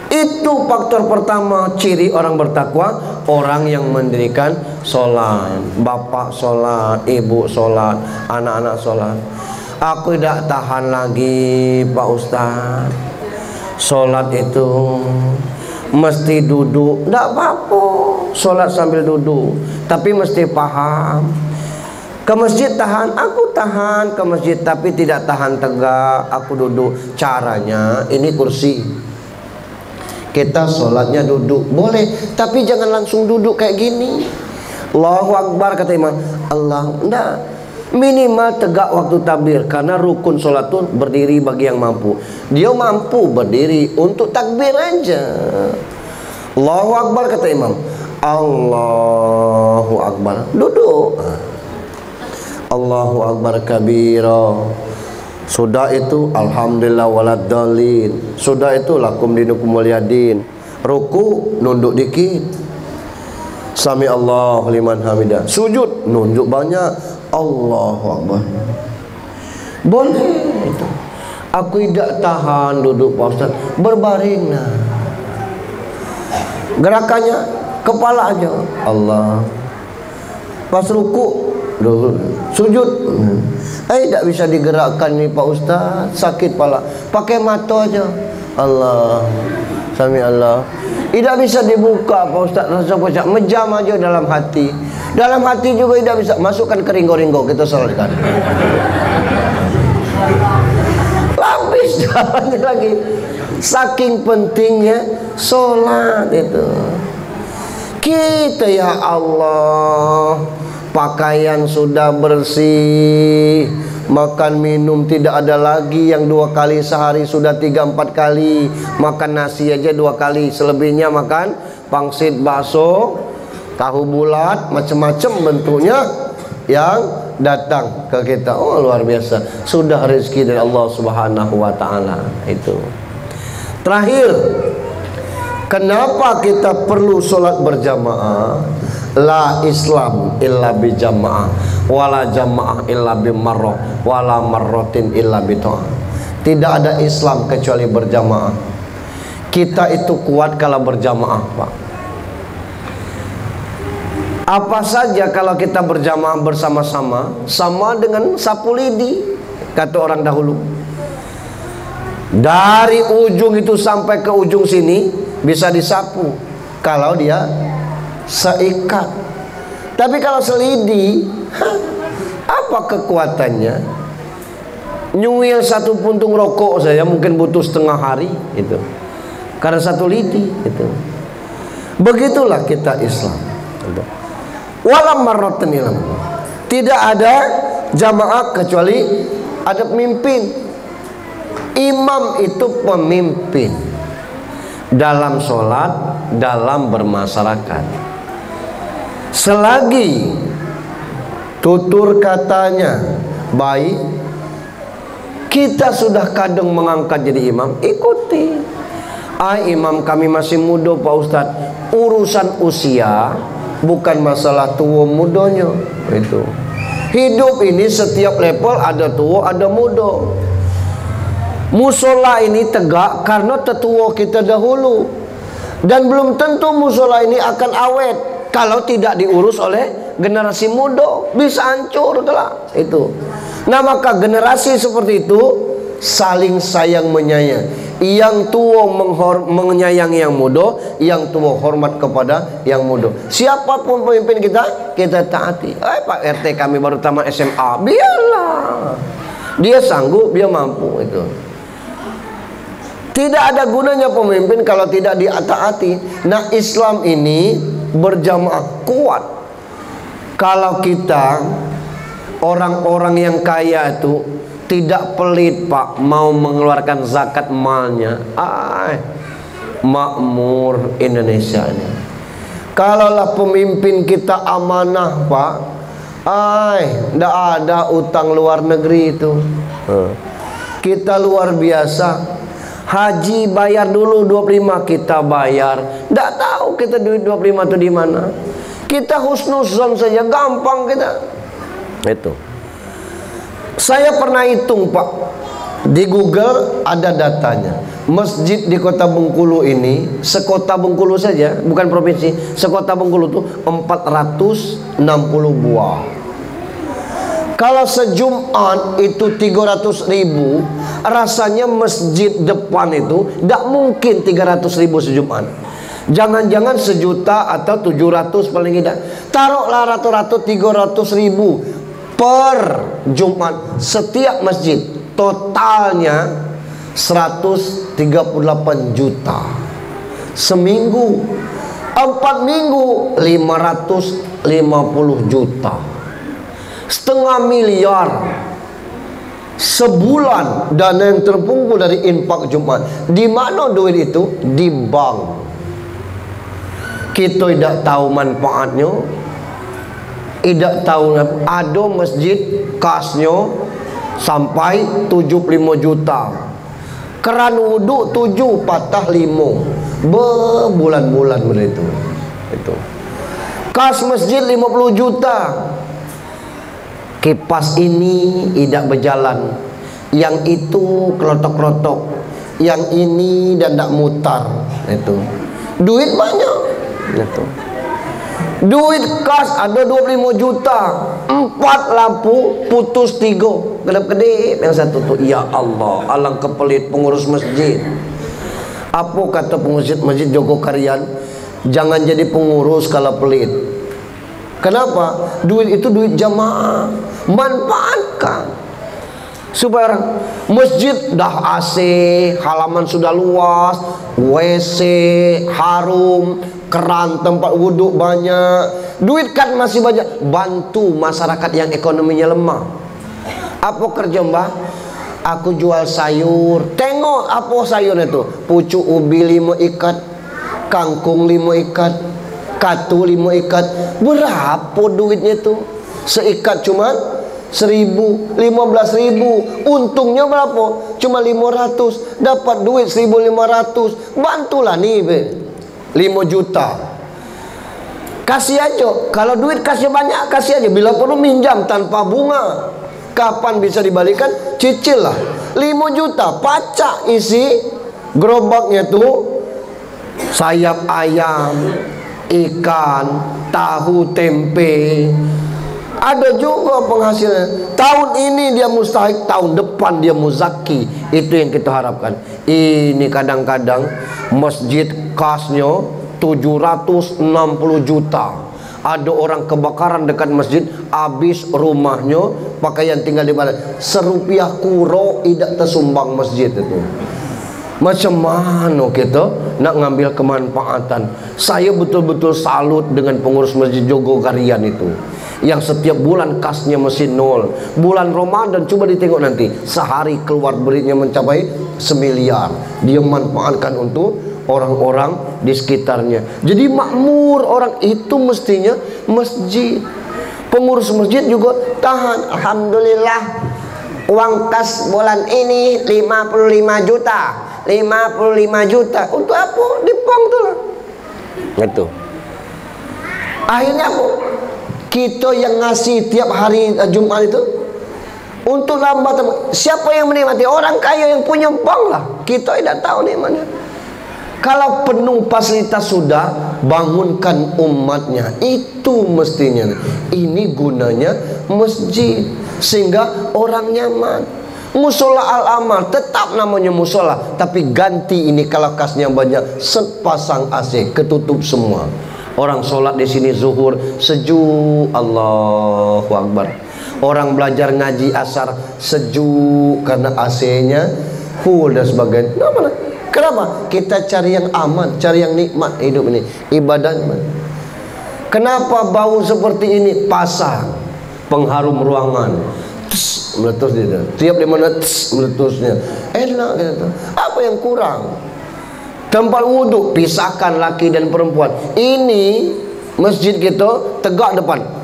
Itu faktor pertama ciri orang bertakwa, orang yang mendirikan sholat. Bapak sholat, ibu sholat, anak-anak sholat. Aku tidak tahan lagi Pak Ustaz. Sholat itu mesti duduk. Tidak apa-apa sholat sambil duduk, tapi mesti paham. Ke masjid tahan, aku tahan ke masjid, tapi tidak tahan tegak, aku duduk. Caranya ini kursi. Kita sholatnya duduk boleh, tapi jangan langsung duduk kayak gini. Allahu Akbar kata imam. Allah, enggak. Minimal tegak waktu takbir, karena rukun sholat itu berdiri bagi yang mampu. Dia mampu berdiri untuk takbir aja. Allahu Akbar kata imam. Allahu Akbar, duduk. Allahu Akbar kabira. Sudah itu alhamdulillah waladdallin. Sudah itu lakum dinukum waliyadin. Ruku nunduk dikit. Sami Allahu liman hamidah. Sujud nunduk banyak. Allahu Akbar. Boleh itu. Aku tidak tahan duduk Pak Ustaz. Berbaring lah. Gerakannya kepala aja. Allah. Pas ruku sujud. Tidak bisa digerakkan nih Pak Ustaz, sakit pala. Pakai mata aja. Allah, sami Allah. Tidak bisa dibuka Pak Ustaz, mejam aja dalam hati. Dalam hati juga tidak bisa. Masukkan ke ringgo-ringgo, kita salatkan. Lapis jalannya lagi. Saking pentingnya sholat itu. Kita ya Allah, pakaian sudah bersih, makan minum tidak ada lagi yang 2 kali sehari, sudah 3-4 kali. Makan nasi aja 2 kali, selebihnya makan pangsit, bakso, tahu bulat, macam-macam bentuknya yang datang ke kita. Oh, luar biasa. Sudah rezeki dari Allah Subhanahu wa taala itu. Terakhir, kenapa kita perlu sholat berjamaah? La Islam illa bi jamaah, wala jamaah illa bi marrah, wala marratin illa bi ta'ah. Tidak ada Islam kecuali berjamaah. Kita itu kuat kalau berjamaah, Pak. Apa saja kalau kita berjamaah bersama-sama, sama dengan sapu lidi, kata orang dahulu. Dari ujung itu sampai ke ujung sini bisa disapu kalau dia seikat. Tapi kalau selidi, apa kekuatannya? Nyuil 1 puntung rokok saya mungkin butuh setengah hari itu, karena 1 lidi itu. Begitulah kita Islam. Walam marratin ilm. Tidak ada jamaah kecuali ada pemimpin. Imam itu pemimpin dalam sholat, dalam bermasyarakat. Selagi tutur katanya baik, kita sudah kadang mengangkat jadi imam, ikuti. Imam kami masih muda Pak Ustadz. Urusan usia bukan masalah tua mudanya itu. Hidup ini setiap level ada tua ada muda. Musola ini tegak karena tetua kita dahulu, dan belum tentu musola ini akan awet kalau tidak diurus oleh generasi muda, bisa hancur kelak itu. Nah, maka generasi seperti itu saling sayang menyayang. Yang tua menyayangi yang muda, yang tua hormat kepada yang muda. Siapapun pemimpin kita, kita taati. Pak RT kami baru tamat SMA, biarlah. Dia sanggup, dia mampu itu. Tidak ada gunanya pemimpin kalau tidak ditaati. Nah, Islam ini berjamaah kuat. Kalau kita orang-orang yang kaya itu tidak pelit Pak, mau mengeluarkan zakat malnya, makmur Indonesia ini. Kalaulah pemimpin kita amanah Pak, tidak ada utang luar negeri itu. Kita luar biasa. Haji bayar dulu 25 kita bayar. Tidak tahu kita duit 25 itu di mana. Kita husnuzon saja gampang kita. Itu. Saya pernah hitung Pak, di Google ada datanya. Masjid di Kota Bengkulu ini, sekota Bengkulu saja, bukan provinsi, sekota Bengkulu itu 460 buah. Kalau sejumat itu 300.000, rasanya masjid depan itu tidak mungkin 300.000 sejumat. Jangan-jangan 1 juta atau 700 paling tidak. Taruhlah rata-rata 300.000 per Jumat setiap masjid. Totalnya 138 juta. Seminggu, 4 minggu 550 juta. 0,5 miliar sebulan dana yang terkumpul dari infak Jumat. Di mana duit itu? Di bank. Kita tidak tahu manfaatnya, tidak tahu. Ada masjid kasnya sampai 75 juta, keran wudhu 7 patah 5, berbulan-bulan begitu. Itu kas masjid 50 juta. Kipas ini tidak berjalan, yang itu kelotok-kelotok, yang ini dan tidak mutar. Itu duit banyak. Itu Duit kas ada 25 juta, 4 lampu putus 3, kedap-kedip yang satu tu. Ya Allah, alangkah pelit pengurus masjid. Apa kata pengurus masjid Jogokarian? Jangan jadi pengurus kalau pelit. Kenapa? Duit itu duit jamaah, manfaatkan supaya orang. Masjid dah AC, halaman sudah luas, WC harum, keran tempat wuduk banyak, duit kan masih banyak. Bantu masyarakat yang ekonominya lemah. Apa kerja mbah? Aku jual sayur. Tengok apa sayurnya tu. Pucuk ubi 5 ikat, kangkung 5 ikat, katu 5 ikat. Berapa duitnya tu? Seikat cuma 1.000, 15.000. Untungnya berapa? Cuma 500. Dapat duit 1.500. Bantulah nih 5 juta. Kasih aja. Kalau duit kasih banyak, kasih aja. Bila perlu minjam tanpa bunga. Kapan bisa dibalikan? Cicil lah. 5 juta. Pacak isi gerobaknya tuh sayap ayam, ikan, tahu, tempe. Ada juga penghasilan. Tahun ini dia mustahik, tahun depan dia muzaki. Itu yang kita harapkan. Ini kadang-kadang masjid kasnya 760 juta. Ada orang kebakaran dekat masjid, habis rumahnya, pakaian tinggal di mana. Serupiah kuro tidak tersumbang masjid itu. Macam mana kita nak ngambil kemanfaatan? Saya betul-betul salut dengan pengurus masjid Jogokarian itu, yang setiap bulan kasnya masih 0. Bulan Ramadan coba ditengok nanti, sehari keluar beritnya mencapai 1 miliar. Dia manfaatkan untuk orang-orang di sekitarnya. Jadi makmur orang itu mestinya masjid. Pengurus masjid juga tahan. Alhamdulillah, uang kas bulan ini 55 juta. 55 juta. Untuk apa? Dipong tu lah. Itu. Akhirnya apa? Kita yang ngasih tiap hari Jumat itu untuk lambat. Siapa yang menikmati? Orang kaya yang punya bank lah. Kita tidak tahu nikmatnya. Kalau penuh fasilitas sudah, bangunkan umatnya. Itu mestinya. Ini gunanya masjid, sehingga orang nyaman. Musola al-amal tetap namanya musola, tapi ganti ini kalau kasnya banyak, sepasang AC, ketutup semua. Orang sholat di sini zuhur sejuk, Allahu Akbar. Orang belajar ngaji asar sejuk karena AC-nya full dan sebagainya. Kenapa? Kita cari yang aman, cari yang nikmat hidup ini, ibadah. Kenapa bau seperti ini? Pasang pengharum ruangan, meletus dia. Tiap di mana meletusnya. Enak gitu. Apa yang kurang? Tempat wudhu pisahkan laki dan perempuan. Ini masjid kita tegak depan.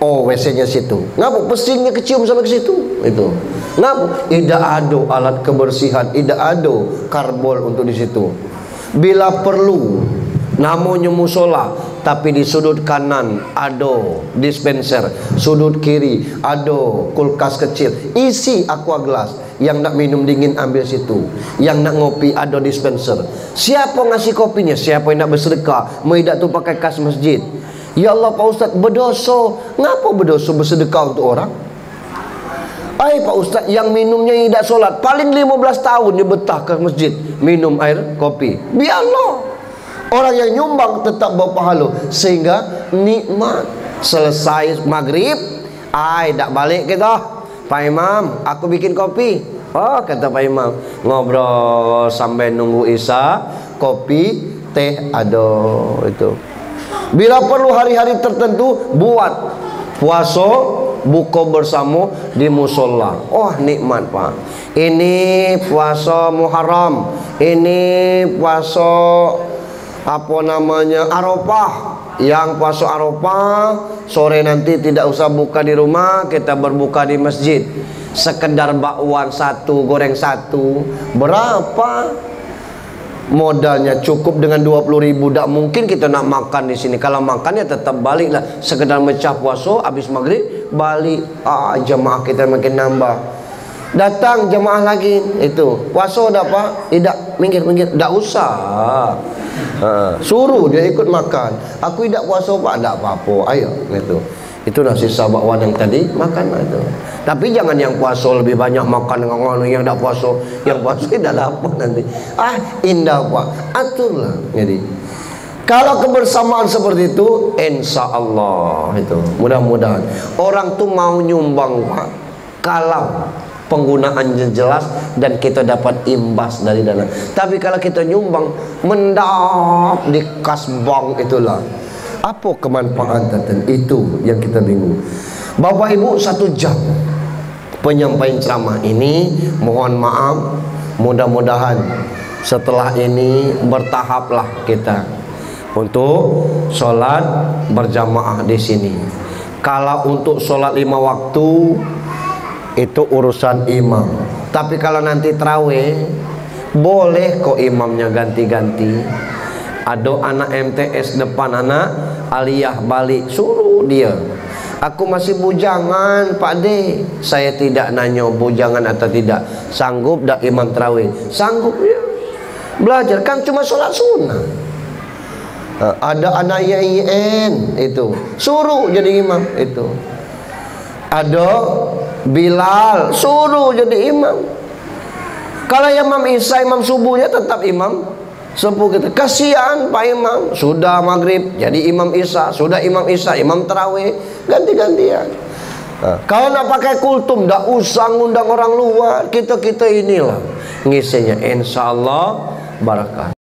Oh, WC-nya situ. Ngapa? Pesingnya kecium sampai ke situ. Itu. Ngapa? Tidak ada alat kebersihan, tidak ada karbol untuk di situ. Bila perlu, namanya musola, tapi di sudut kanan ada dispenser, sudut kiri ada kulkas kecil, isi aqua gelas. Yang nak minum dingin ambil situ, yang nak ngopi ada dispenser. Siapa ngasih kopinya? Siapa yang nak bersedekah? Tidak tu pakai kas masjid. Ya Allah Pak Ustaz, berdosa. Ngapa berdosa bersedekah untuk orang? Pak Ustaz, yang minumnya tidak solat, paling 15 tahun dia betah ke masjid minum air kopi. Biarlah. Orang yang nyumbang tetap bawa pahala, sehingga nikmat. Selesai maghrib, tak balik kita. Pak Imam, aku bikin kopi. Oh, kata Pak Imam, ngobrol sampai nunggu isya, kopi, teh ada itu. Bila perlu hari-hari tertentu buat puasa, buka bersama di musola. Oh, nikmat Pak. Ini puasa Muharram, ini puasa apa namanya Arafah. Yang puasa Arafah sore nanti tidak usah buka di rumah, kita berbuka di masjid. Sekedar bakwan 1, goreng 1. Berapa? Modalnya cukup dengan 20.000. Tak mungkin kita nak makan di sini. Kalau makannya tetap baliklah. Sekedar mecah puasa, habis maghrib balik. Jemaah kita makin nambah. Datang jemaah lagi itu puasa dah Pak, tidak minggir-minggir, tak usah. Suruh dia ikut makan. Aku tidak puasa Pak, tak apa-apa. Ayo gitu. Itu nasi sabak yang tadi makan itu. Tapi jangan yang puasa lebih banyak makan dengan yang tak puasa. Yang puasa tidak dapat nanti. Indah Pak. Aturlah. Jadi kalau kebersamaan seperti itu, insya Allah itu mudah-mudahan orang tuh mau nyumbang Pak. Kalau penggunaannya jelas dan kita dapat imbas dari dana. Tapi kalau kita nyumbang mendap di kas bank, itulah apa kemanfaatan itu yang kita bingung. Bapak Ibu, 1 jam penyampaian ceramah ini, mohon maaf, mudah-mudahan setelah ini bertahaplah kita untuk sholat berjamaah di sini. Kalau untuk sholat 5 waktu itu urusan imam. Tapi kalau nanti tarawih, boleh kok imamnya ganti-ganti. Ada anak MTS depan anak aliyah balik, suruh dia. Aku masih bujangan Pak De. Saya tidak nanya bujangan atau tidak. Sanggup tak imam tarawih? Sanggup ya. Belajar kan cuma sholat sunnah. Ada anak YIN itu, suruh jadi imam itu. Ada Bilal, suruh jadi imam. Kalau imam Isya, imam subuhnya tetap imam subuh kita. Kasihan Pak Imam, sudah maghrib jadi imam Isya, sudah imam Isya imam tarawih, ganti-gantian. Kalau nak pakai kultum, tak usah ngundang orang luar. Kita inilah ngisinya, insya Allah barakah.